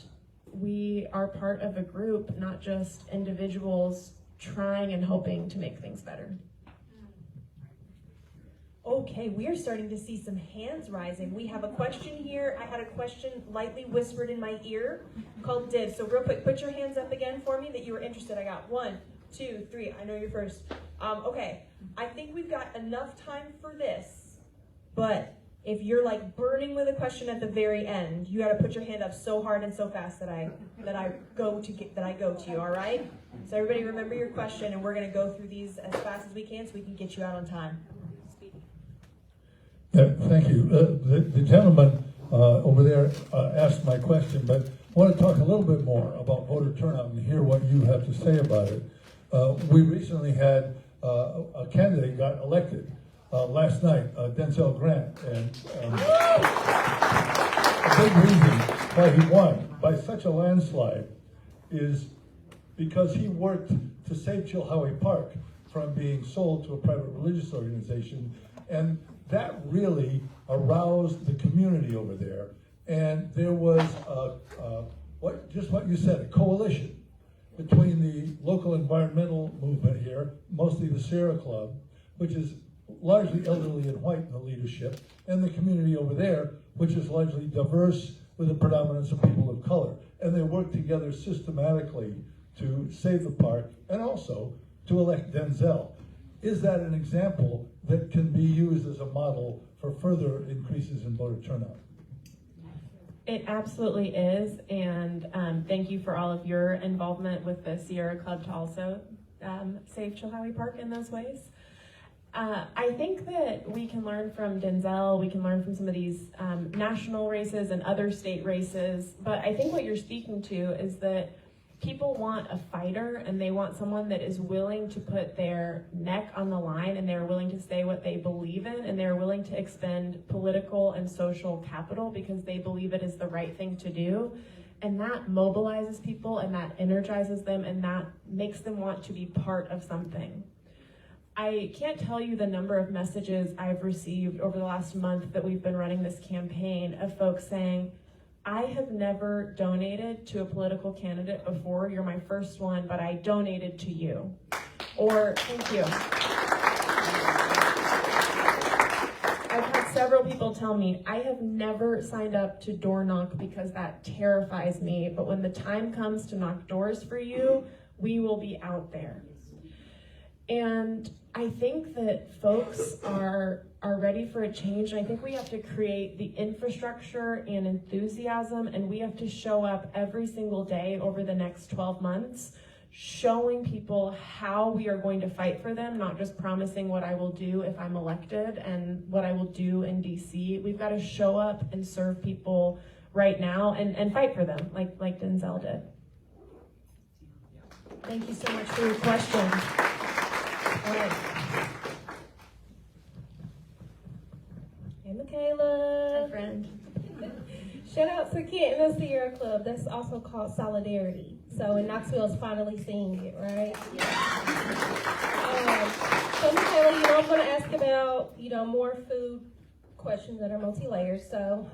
we are part of a group, not just individuals trying and hoping to make things better. Okay, we are starting to see some hands rising. We have a question here. I had a question lightly whispered in my ear called dibs. So real quick, put your hands up again for me that you were interested. I got 1, 2, 3. I know you're first. Okay, I think we've got enough time for this, but if you're like burning with a question at the very end, you got to put your hand up so hard and so fast that I go to you. All right? So everybody remember your question, and we're gonna go through these as fast as we can so we can get you out on time. Thank you. The gentleman over there asked my question, but I want to talk a little bit more about voter turnout and hear what you have to say about it. We recently had a candidate got elected last night, Denzel Grant, and a big reason why he won by such a landslide is because he worked to save Chilhowie Park from being sold to a private religious organization, and that really aroused the community over there. And there was what you said, a coalition between the local environmental movement here, mostly the Sierra Club, which is largely elderly and white in the leadership, and the community over there, which is largely diverse with a predominance of people of color. And they work together systematically to save the park and also to elect Denzel. Is that an example that can be used as a model for further increases in voter turnout? It absolutely is, and thank you for all of your involvement with the Sierra Club to also save Chilhowie Park in those ways. I think that we can learn from Denzel, we can learn from some of these national races and other state races, but I think what you're speaking to is that people want a fighter, and they want someone that is willing to put their neck on the line, and they're willing to say what they believe in, and they're willing to expend political and social capital because they believe it is the right thing to do. And that mobilizes people, and that energizes them, and that makes them want to be part of something. I can't tell you the number of messages I've received over the last month that we've been running this campaign of folks saying, I have never donated to a political candidate before. You're my first one, but I donated to you. Or, thank you. I've had several people tell me, I have never signed up to door knock because that terrifies me, but when the time comes to knock doors for you, we will be out there. And I think that folks are ready for a change, and I think we have to create the infrastructure and enthusiasm, and we have to show up every single day over the next 12 months, showing people how we are going to fight for them, not just promising what I will do if I'm elected and what I will do in DC. We've got to show up and serve people right now and fight for them, like Denzel did. Thank you so much for your question. All right. Hey, Michaela. My friend. Shout out to Kent and the Sierra Club. That's also called Solidarity. So, and Knoxville's finally seeing it, right? So, Michaela, I'm going to ask about, more food questions that are multi-layered. So,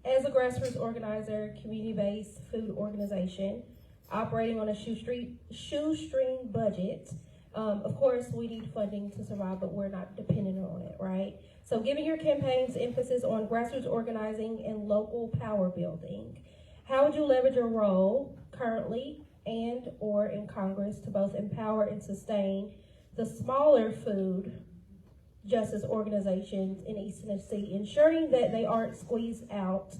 as a grassroots organizer, community-based food organization, operating on a shoestring budget, of course, we need funding to survive, but we're not dependent on it, right? So given your campaign's emphasis on grassroots organizing and local power building, how would you leverage your role currently and or in Congress to both empower and sustain the smaller food justice organizations in East Tennessee, ensuring that they aren't squeezed out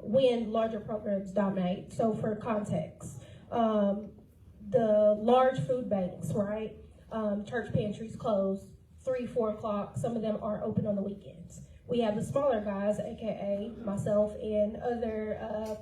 when larger programs dominate? So for context, the large food banks, right? Church pantries close 3, 4 o'clock. Some of them aren't open on the weekends. We have the smaller guys, aka myself and other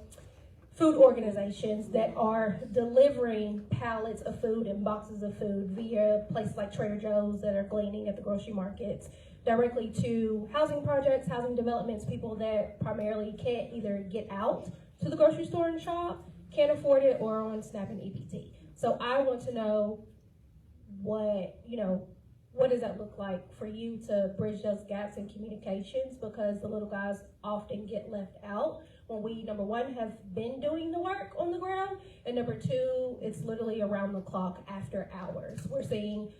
food organizations that are delivering pallets of food and boxes of food via places like Trader Joe's that are gleaning at the grocery markets directly to housing projects, housing developments, people that primarily can't either get out to the grocery store and shop, can't afford it, or on SNAP and EBT. So I want to know what what does that look like for you to bridge those gaps in communications? Because the little guys often get left out when we, number one, have been doing the work on the ground, and number two, it's literally around the clock after hours. We're seeing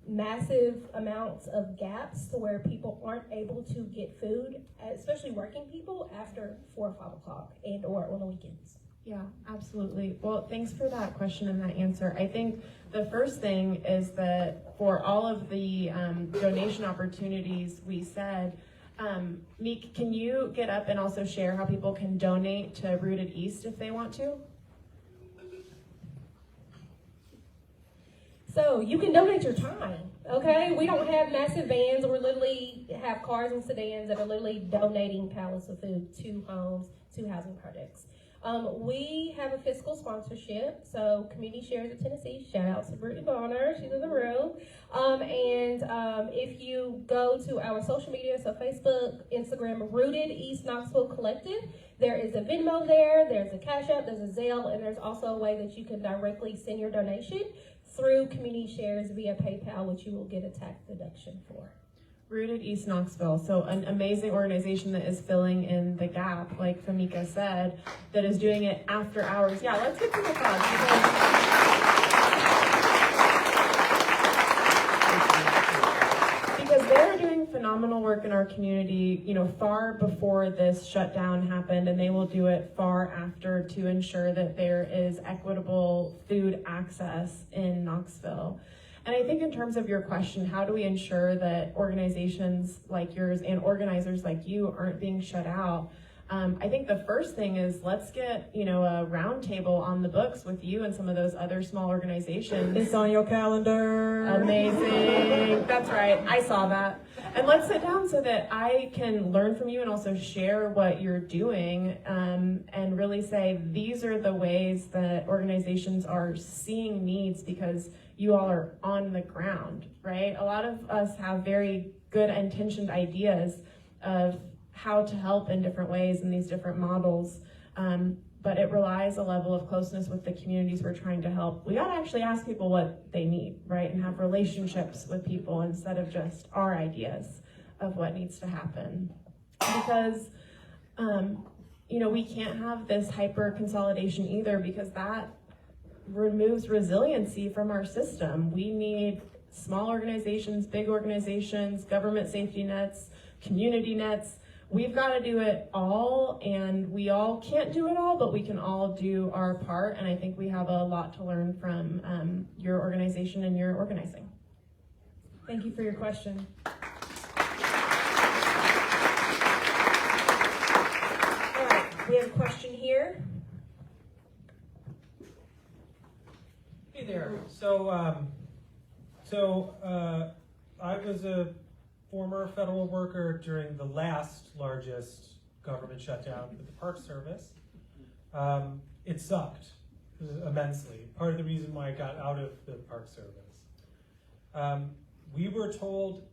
massive amounts of gaps to where people aren't able to get food, especially working people, after 4 or 5 o'clock and or on the weekends. Yeah, absolutely. Well, thanks for that question and that answer. I think the first thing is that for all of the donation opportunities we said, Meek, can you get up and also share how people can donate to Rooted East if they want to? So you can donate your time, okay? We don't have massive vans. We literally have cars and sedans that are literally donating pallets of food to homes, to housing projects. We have a fiscal sponsorship, so Community Shares of Tennessee, shout out to Brittany Bonner, she's in the room. If you go to our social media, so Facebook, Instagram, Rooted East Knoxville Collective, there is a Venmo there, there's a Cash App, there's a Zelle, and there's also a way that you can directly send your donation through Community Shares via PayPal, which you will get a tax deduction for. Rooted East Knoxville, so an amazing organization that is filling in the gap, like Famika said, that is doing it after hours. Yeah, let's get some applause. Because they're doing phenomenal work in our community, you know, far before this shutdown happened, and they will do it far after to ensure that there is equitable food access in Knoxville. And I think in terms of your question, how do we ensure that organizations like yours and organizers like you aren't being shut out? I think the first thing is let's get, you know, a roundtable on the books with you and some of those other small organizations. It's on your calendar. Amazing. That's right. I saw that. And let's sit down so that I can learn from you and also share what you're doing, and really say these are the ways that organizations are seeing needs because you all are on the ground, right? A lot of us have very good intentioned ideas of how to help in different ways in these different models, but it relies a level of closeness with the communities we're trying to help. We gotta actually ask people what they need, right? And have relationships with people instead of just our ideas of what needs to happen. Because, you know, we can't have this hyper consolidation either because that removes resiliency from our system. We need small organizations, big organizations, government safety nets, community nets. We've got to do it all, and we all can't do it all, but we can all do our part, and I think we have a lot to learn from your organization and your organizing. Thank you for your question. All right, we have a question here. Hey there. I was a former federal worker during the last largest government shutdown with the Park Service. It sucked immensely. Part of the reason why I got out of the Park Service. We were told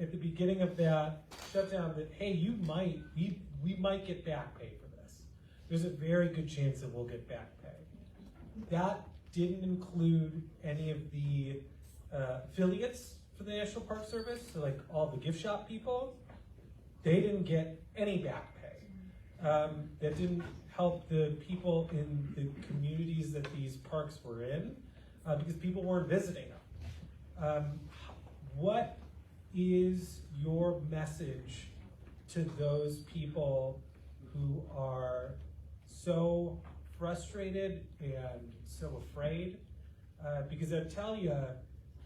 at the beginning of that shutdown that, hey, we might get back pay for this. There's a very good chance that we'll get back pay. That didn't include any of the affiliates for the National Park Service, so like all the gift shop people. They didn't get any back pay. That didn't help the people in the communities that these parks were in because people weren't visiting them. What is your message to those people who are so frustrated and so afraid? Because I tell you,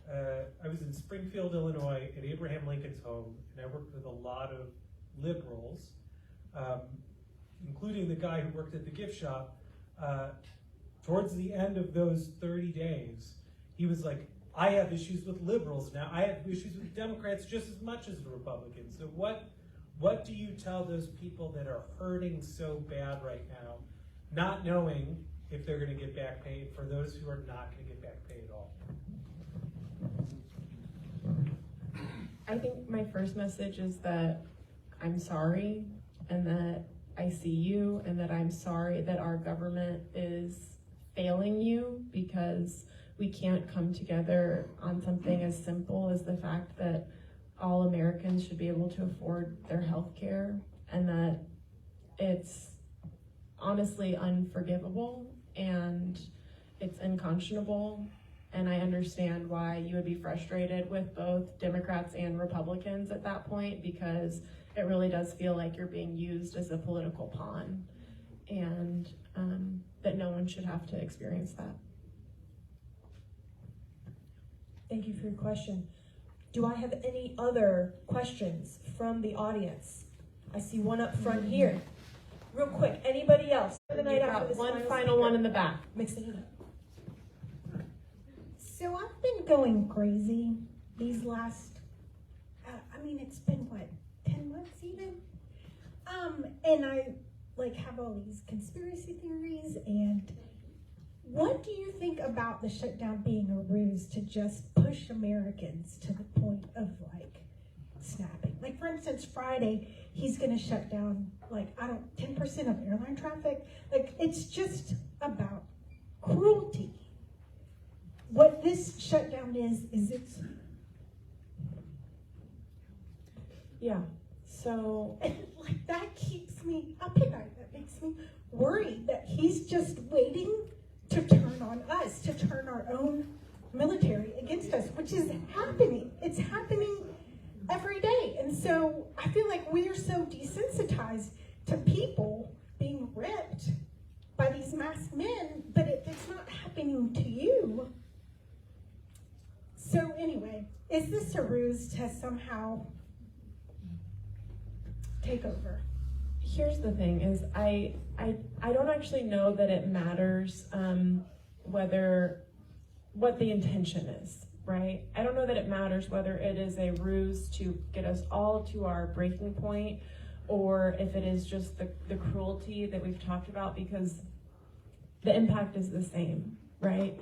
I was in Springfield, Illinois at Abraham Lincoln's home, and I worked with a lot of liberals, including the guy who worked at the gift shop. Towards the end of those 30 days, he was like, I have issues with liberals now. I have issues with Democrats just as much as the Republicans. So what do you tell those people that are hurting so bad right now, not knowing if they're going to get back pay, for those who are not going to get back pay at all? I think my first message is that I'm sorry, and that I see you, and that I'm sorry that our government is failing you, because we can't come together on something as simple as the fact that all Americans should be able to afford their health care, and that it's honestly unforgivable and it's unconscionable. And I understand why you would be frustrated with both Democrats and Republicans at that point, because it really does feel like you're being used as a political pawn, and that no one should have to experience that. Thank you for your question. Do I have any other questions from the audience? I see one up front here. Real quick, anybody else? You've got one final one in the back. Mix it up. So I've been going crazy these last, it's been what, 10 months even? And I have all these conspiracy theories, and what do you think about the shutdown being a ruse to just push Americans to the point of snapping? For instance, Friday, he's gonna shut down 10% of airline traffic. It's just about cruelty. What this shutdown is it's... Yeah, so... that keeps me up at night. That makes me worried that he's just waiting to turn on us, to turn our own military against us, which is happening. It's happening every day. And so I feel like we are so desensitized to people being ripped by these masked men, but it's not happening to you. So anyway, is this a ruse to somehow take over? Here's the thing: is I don't actually know that it matters what the intention is, right? I don't know that it matters whether it is a ruse to get us all to our breaking point, or if it is just the cruelty that we've talked about, because the impact is the same, right?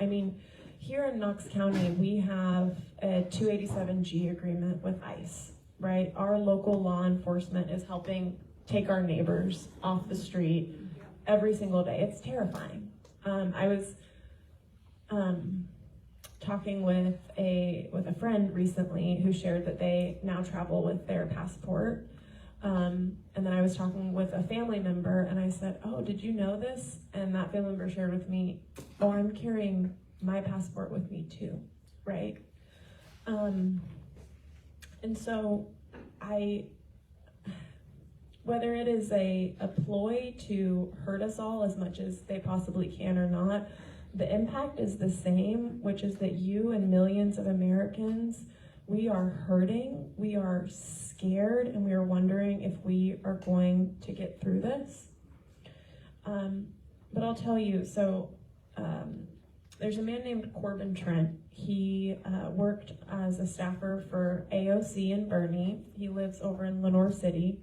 Here in Knox County, we have a 287G agreement with ICE, right? Our local law enforcement is helping take our neighbors off the street every single day. It's terrifying. I was talking with a friend recently who shared that they now travel with their passport. And then I was talking with a family member, and I said, "Oh, did you know this?" And that family member shared with me, "Oh, I'm carrying my passport with me too," right? And so whether it is a ploy to hurt us all as much as they possibly can or not, the impact is the same, which is that you and millions of Americans, we are hurting, we are scared, and we are wondering if we are going to get through this. But I'll tell you, there's a man named Corbin Trent. He worked as a staffer for AOC in Bernie. He lives over in Lenore City,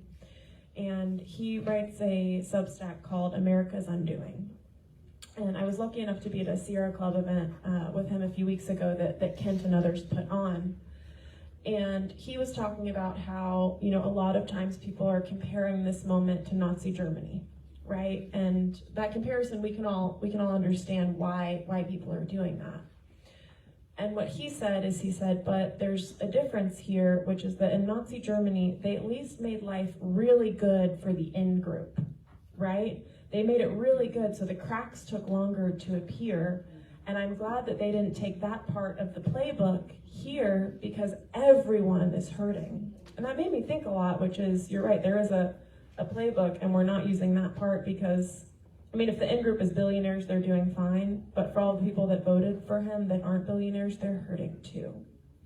and he writes a Substack called America's Undoing. And I was lucky enough to be at a Sierra Club event with him a few weeks ago that Kent and others put on. And he was talking about how, a lot of times people are comparing this moment to Nazi Germany, right? And that comparison, we can all understand why people are doing that. And what he said, but there's a difference here, which is that in Nazi Germany, they at least made life really good for the in-group, right? They made it really good, so the cracks took longer to appear. And I'm glad that they didn't take that part of the playbook here, because everyone is hurting. And that made me think a lot, which is, you're right, there is a playbook, and we're not using that part because, if the in-group is billionaires, they're doing fine. But for all the people that voted for him that aren't billionaires, they're hurting too,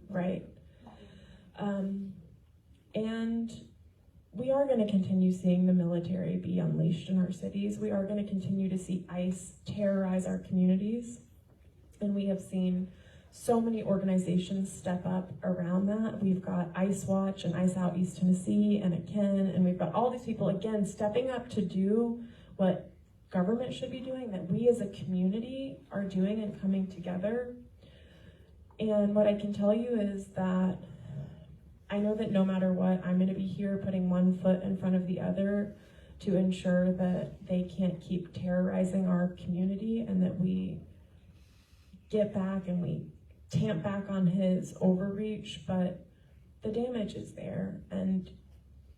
right? And we are going to continue seeing the military be unleashed in our cities. We are going to continue to see ICE terrorize our communities. And we have seen so many organizations step up around that. We've got ICE Watch and ICE Out East Tennessee and AKIN, and we've got all these people, again, stepping up to do what government should be doing, that we as a community are doing and coming together. And what I can tell you is that I know that no matter what, I'm going to be here putting one foot in front of the other to ensure that they can't keep terrorizing our community, and that we get back and we tamp back on his overreach, but the damage is there, and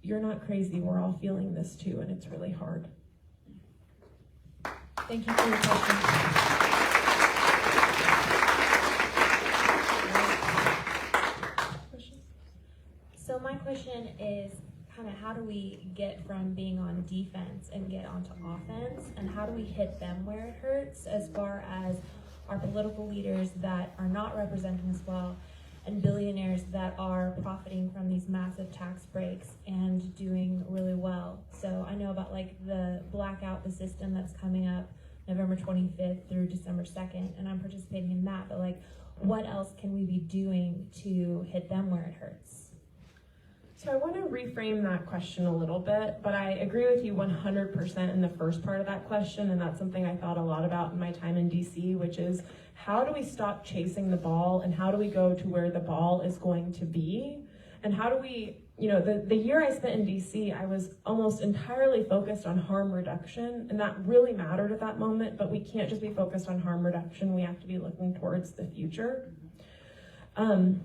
you're not crazy. We're all feeling this too, and it's really hard. Thank you for your question. So my question is kind of how do we get from being on defense and get onto offense, and how do we hit them where it hurts as far as our political leaders that are not representing us well, and billionaires that are profiting from these massive tax breaks and doing really well. So I know about like the blackout the system that's coming up November 25th through December 2nd, and I'm participating in that, but like what else can we be doing to hit them where it hurts? So I want to reframe that question a little bit, but I agree with you 100% in the first part of that question, and that's something I thought a lot about in my time in DC, which is how do we stop chasing the ball, and how do we go to where the ball is going to be, and how do we, you know, the year I spent in DC, I was almost entirely focused on harm reduction, and that really mattered at that moment, but we can't just be focused on harm reduction, we have to be looking towards the future. And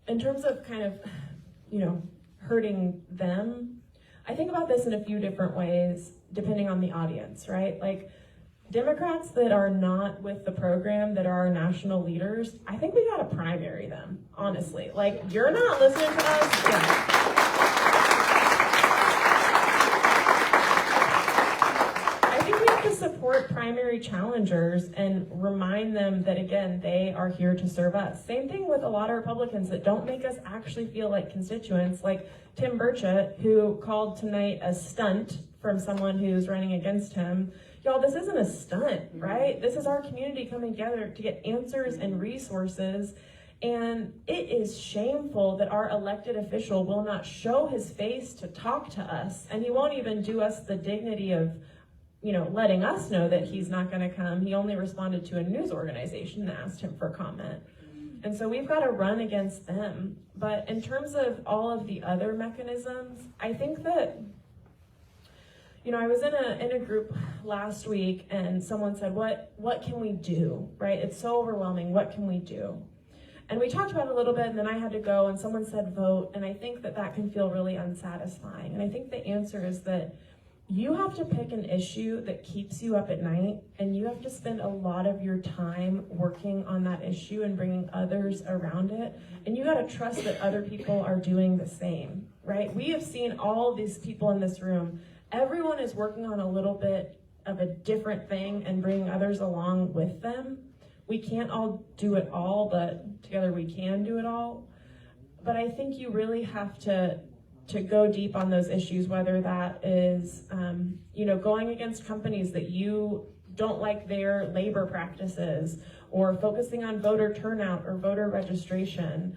in terms of kind of, you know, hurting them, I think about this in a few different ways, depending on the audience, right? Like, Democrats that are not with the program, that are our national leaders, I think we gotta primary them, honestly. Like, you're not listening to us, yeah. I think we have to support primary challengers and remind them that, again, they are here to serve us. Same thing with a lot of Republicans that don't make us actually feel like constituents, like Tim Burchett, who called tonight a stunt from someone who's running against him. Y'all, this isn't a stunt, right? This is our community coming together to get answers and resources. And it is shameful that our elected official will not show his face to talk to us. And he won't even do us the dignity of, you know, letting us know that he's not going to come. He only responded to a news organization that asked him for comment. And so we've got to run against them. But in terms of all of the other mechanisms, I think that, you know, I was in a group last week and someone said, what can we do, right? It's so overwhelming, what can we do? And we talked about it a little bit, and then I had to go, and someone said vote, and I think that that can feel really unsatisfying. And I think the answer is that you have to pick an issue that keeps you up at night, and you have to spend a lot of your time working on that issue and bringing others around it. And you gotta trust that other people are doing the same, right? We have seen all these people in this room. Everyone is working on a little bit of a different thing and bringing others along with them. We can't all do it all, but together we can do it all. But I think you really have to go deep on those issues, whether that is, you know, going against companies that you don't like their labor practices, or focusing on voter turnout or voter registration.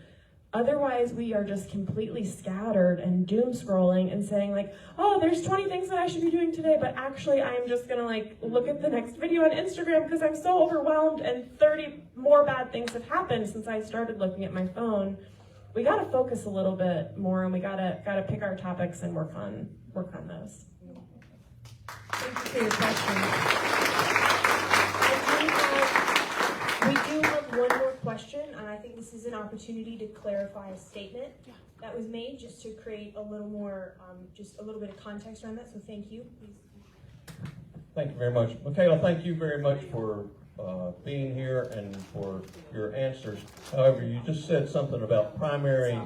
Otherwise, we are just completely scattered and doom scrolling and saying like, oh, there's 20 things that I should be doing today, but actually I'm just gonna like look at the next video on Instagram because I'm so overwhelmed and 30 more bad things have happened since I started looking at my phone. We gotta focus a little bit more, and we gotta pick our topics and work on those. Thank you for your question. We do have one more question, and I think this is an opportunity to clarify a statement that was made, just to create a little more, just a little bit of context around that. So thank you. Please. Thank you very much. Michaela, thank you very much for being here and for your answers. However, you just said something about primary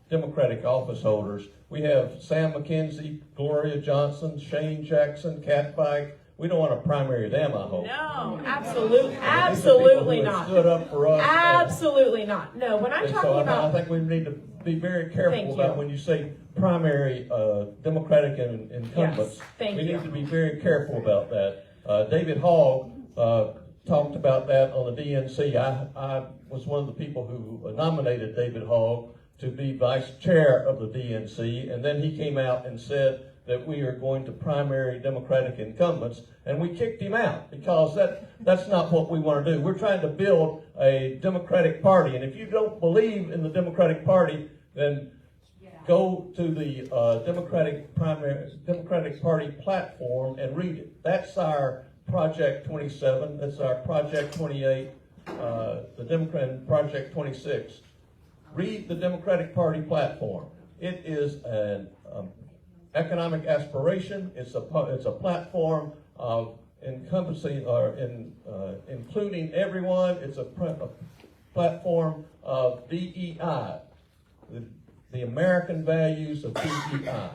Democratic office holders. We have Sam McKenzie, Gloria Johnson, Shane Jackson, Kat Pike. We don't want to primary them, I hope. No, absolutely not. Stood up for us. Absolutely not. No, when I'm talking about, I think we need to be very careful about when you say primary Democratic incumbents. Yes, we need to be very careful about that. David Hogg talked about that on the DNC. I was one of the people who nominated David Hogg to be vice chair of the DNC, and then he came out and said that we are going to primary Democratic incumbents, and we kicked him out because that's not what we want to do. We're trying to build a Democratic Party, and if you don't believe in the Democratic Party, then go to the Democratic Party platform and read it. That's our Project 27, that's our Project 28, the Democrat Project 26. Read the Democratic Party platform. It is an economic aspiration. It's a platform of encompassing or including everyone. It's a platform of DEI, the American values of DEI,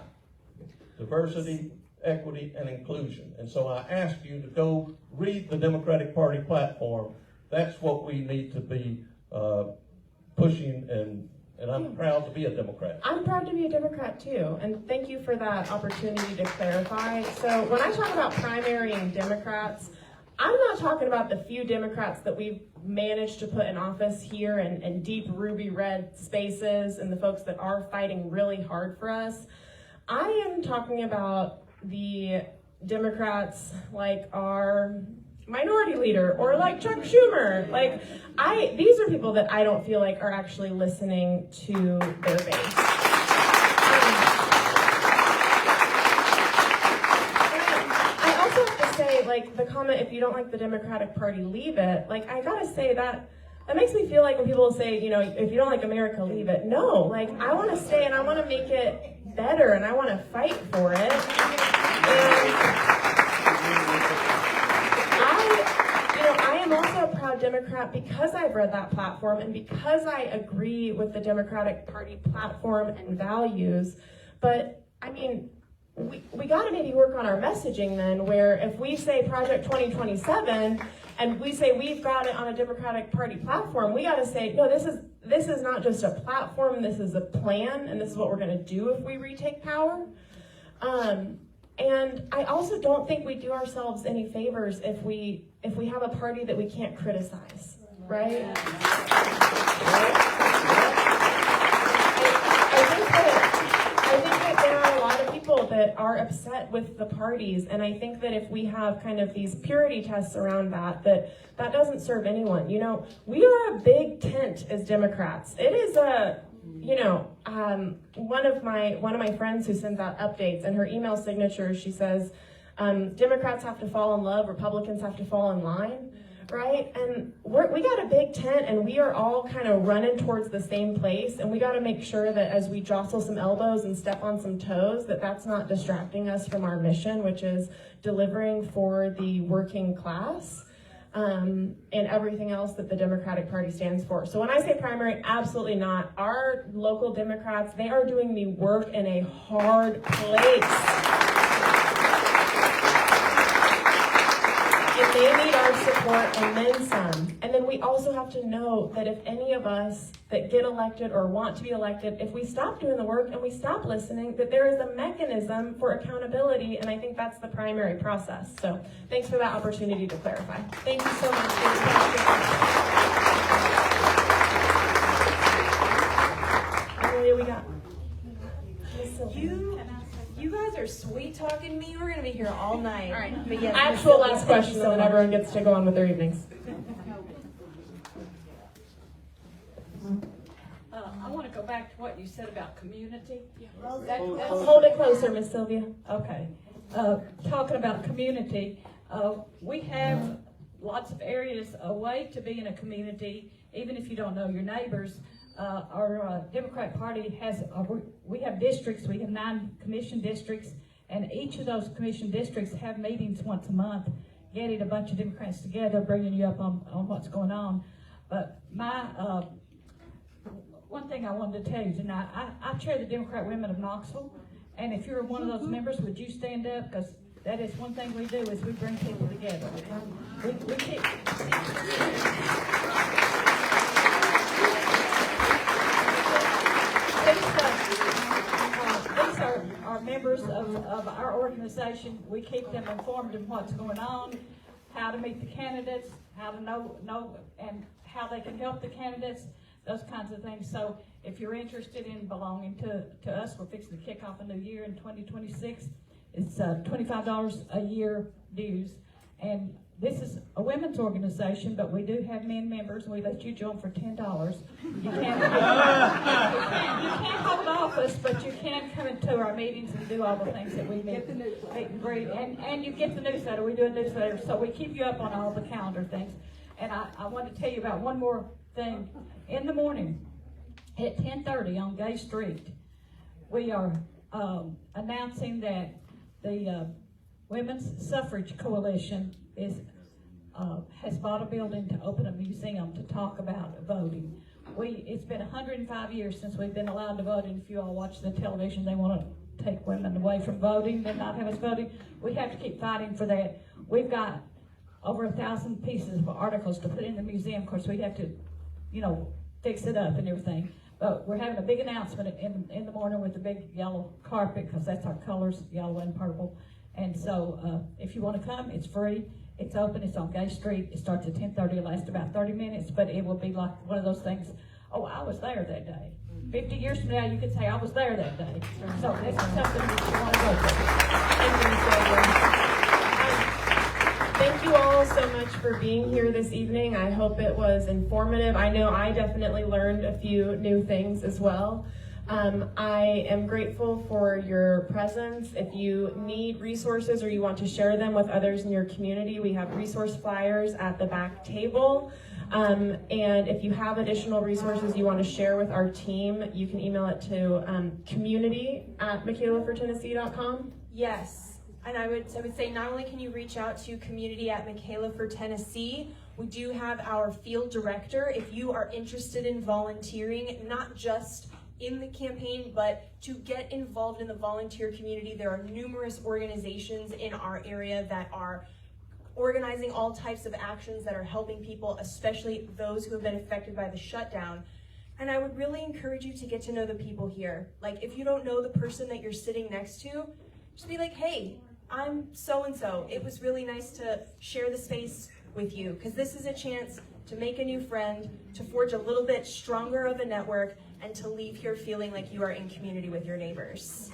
diversity, equity, and inclusion. And so I ask you to go read the Democratic Party platform. That's what we need to be pushing, and I'm proud to be a Democrat. I'm proud to be a Democrat too, and thank you for that opportunity to clarify. So when I talk about primarying Democrats, I'm not talking about the few Democrats that we've managed to put in office here in deep ruby red spaces and the folks that are fighting really hard for us. I am talking about the Democrats like our minority leader or like Chuck Schumer. These are people that I don't feel like are actually listening to their base. I also have to say, the comment, if you don't like the Democratic Party, leave it. I gotta say that makes me feel like when people say, if you don't like America, leave it. No, I want to stay and I want to make it better and I want to fight for it. I am also a proud Democrat because I've read that platform and because I agree with the Democratic Party platform and values. But, we got to maybe work on our messaging then, where if we say Project 2027 and we say we've got it on a Democratic Party platform, we got to say, no, this is not just a platform, this is a plan, and this is what we're going to do if we retake power. And I also don't think we do ourselves any favors if we have a party that we can't criticize, right? I think that there are a lot of people that are upset with the parties, and I think that if we have kind of these purity tests around that doesn't serve anyone. We are a big tent as Democrats. It is one of my friends who sends out updates, and her email signature, she says, Democrats have to fall in love, Republicans have to fall in line, right? And we got a big tent, and we are all kind of running towards the same place, and we got to make sure that as we jostle some elbows and step on some toes, that's not distracting us from our mission, which is delivering for the working class. And everything else that the Democratic Party stands for. So when I say primary, absolutely not. Our local Democrats, they are doing the work in a hard place. And they need our support and then some. And then we also have to know that if any of us that get elected or want to be elected, if we stop doing the work and we stop listening, that there is a mechanism for accountability, and I think that's the primary process. So thanks for that opportunity to clarify. Thank you so much for your question. Amelia, we got You guys are sweet talking me. We're gonna be here all night. All right. But yes, actual last question, and then everyone gets to go on with their evenings. I want to go back to what you said about community. Hold it closer, Miss Sylvia. Okay. Talking about community, we have lots of areas, a way to be in a community, even if you don't know your neighbors. Our Democratic Party we have districts, we have 9 commission districts, and each of those commission districts have meetings once a month, getting a bunch of Democrats together, bringing you up on what's going on. But one thing I wanted to tell you tonight, I chair the Democrat Women of Knoxville, and if you're one of those members, would you stand up? Because that is one thing we do, is we bring people together. We keep... These are members of our organization. We keep them informed of what's going on, how to meet the candidates, how to know and how they can help the candidates, those kinds of things. So if you're interested in belonging to us, we're fixing to kick off a new year in 2026. It's $25 a year dues, and this is a women's organization, but we do have men members, and we let you join for $10. You can't hold office, but you can come into our meetings and do all the things that we meet and greet. And you get the newsletter. We do a newsletter, so we keep you up on all the calendar things. And I want to tell you about one more thing. In the morning, at 10:30 on Gay Street, we are announcing that the Women's Suffrage Coalition has bought a building to open a museum to talk about voting. It's been 105 years since we've been allowed to vote, and if you all watch the television, they want to take women away from voting and not have us voting. We have to keep fighting for that. We've got over 1,000 pieces of articles to put in the museum. Of course, we have to, fix it up and everything. But we're having a big announcement in the morning with the big yellow carpet, because that's our colors, yellow and purple. And so if you want to come, it's free. It's open. It's on Gay Street. It starts at 10:30. It lasts about 30 minutes, but it will be like one of those things, oh, I was there that day. 50 years from now, you could say, I was there that day. So this is something that you want to go to. Thank you all so much for being here this evening. I hope it was informative. I know I definitely learned a few new things as well. I am grateful for your presence. If you need resources or you want to share them with others in your community, we have resource flyers at the back table. And if you have additional resources you want to share with our team, you can email it to community@michaelafortennessee.com. Yes, and I would say not only can you reach out to community@Michaela for Tennessee, we do have our field director. If you are interested in volunteering, not just in the campaign, but to get involved in the volunteer community, there are numerous organizations in our area that are organizing all types of actions that are helping people, especially those who have been affected by the shutdown. And I would really encourage you to get to know the people here. Like, if you don't know the person that you're sitting next to, just be like, hey, I'm so-and-so. It was really nice to share the space with you, because this is a chance to make a new friend, to forge a little bit stronger of a network, and to leave here feeling like you are in community with your neighbors.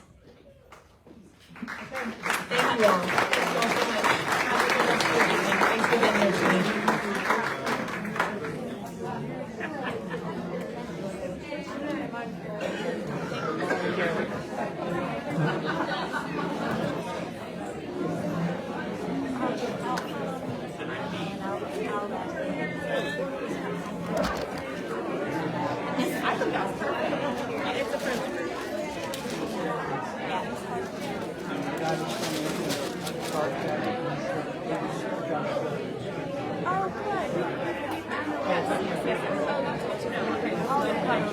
Thank you all. Thank you all so much. Have a good rest of your evening. Thanks for being here today. I think that was perfect. It's a privilege. Oh, good. Yes, yes. Oh, that's fine.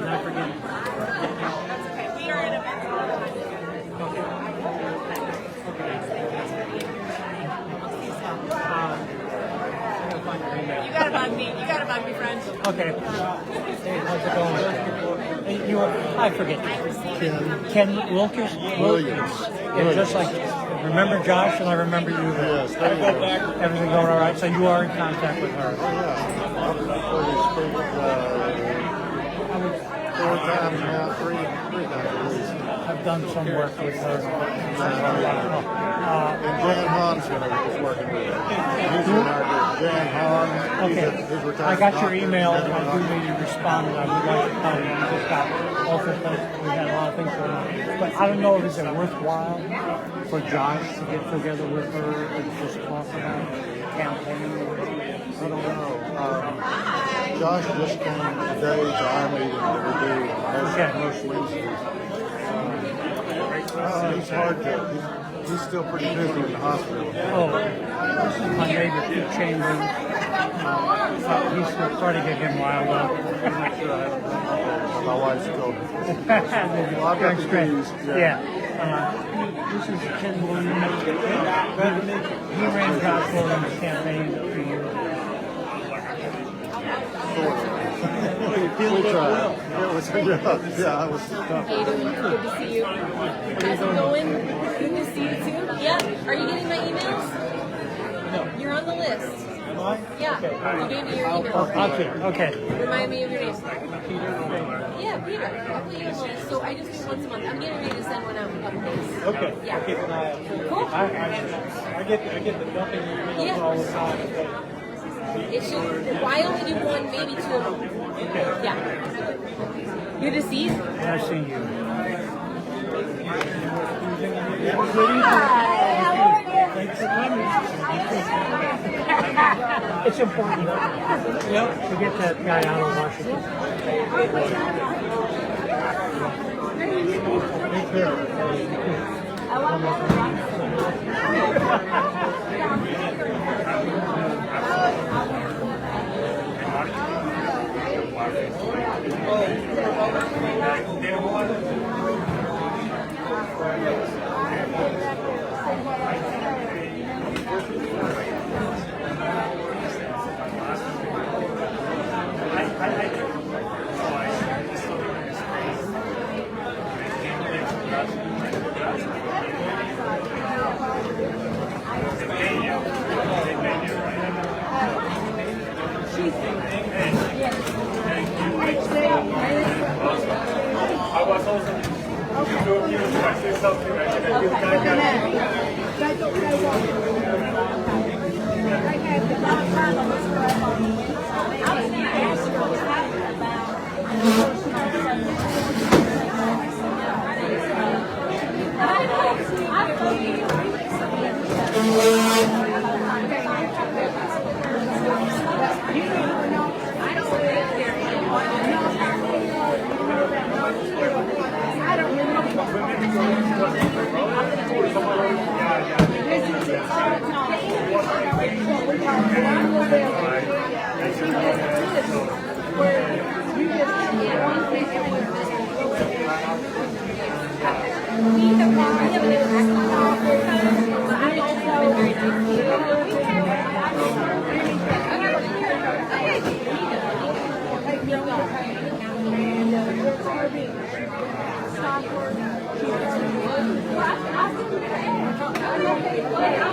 Not forget. That's okay. We are in a mess all the time. You gotta bug me, friend. Okay. Hey, how's it going? Hey, I forget. Ken Wilkers? Williams. Yeah, just like, remember Josh and I remember you. Yes. Everything going all right? So you are in contact with her? Four times now, three times. I've done some work with her. And Jan Hahn's is working with her. He's in our group. Jan Hahn. Okay. I got your email. I do need to respond. I would like to come. We just got all sorts of things. We had a lot of things going on. But I don't know if it's worthwhile for Josh to get together with her and just talk about campaigning. I don't know. Josh just came today to our meeting that we do most Wednesdays. He's hard to. He's still pretty busy in the hospital. Oh, this is my neighbor, Pete Chambers. He's starting to get him riled up. I'm not sure I have my wife's told me. Well, I've got the keys. Yeah. This is Ken Williams. He ran Josh Williams' campaign for years. We tried. It was, yeah, I was tough. How you doing? Good to see you. How's it going? Good to see you too. Yeah. Are you getting my emails? No. You're on the list. Mine? Yeah. Okay. You gave me your email. Okay. Remind me of your name. Peter. Yeah, Peter. I'll put you on the list. So I just do once a month. I'm getting ready to send one out in a couple days. Okay. Yeah. I'll keep an eye out. Cool. I get the dumping emails all the time. It should. Why only do one, maybe two a month? Okay. Yeah. Good to see you. Nice seeing you. Thanks for coming. It's important. Yep. To get that guy out of Washington. Take care. Okay.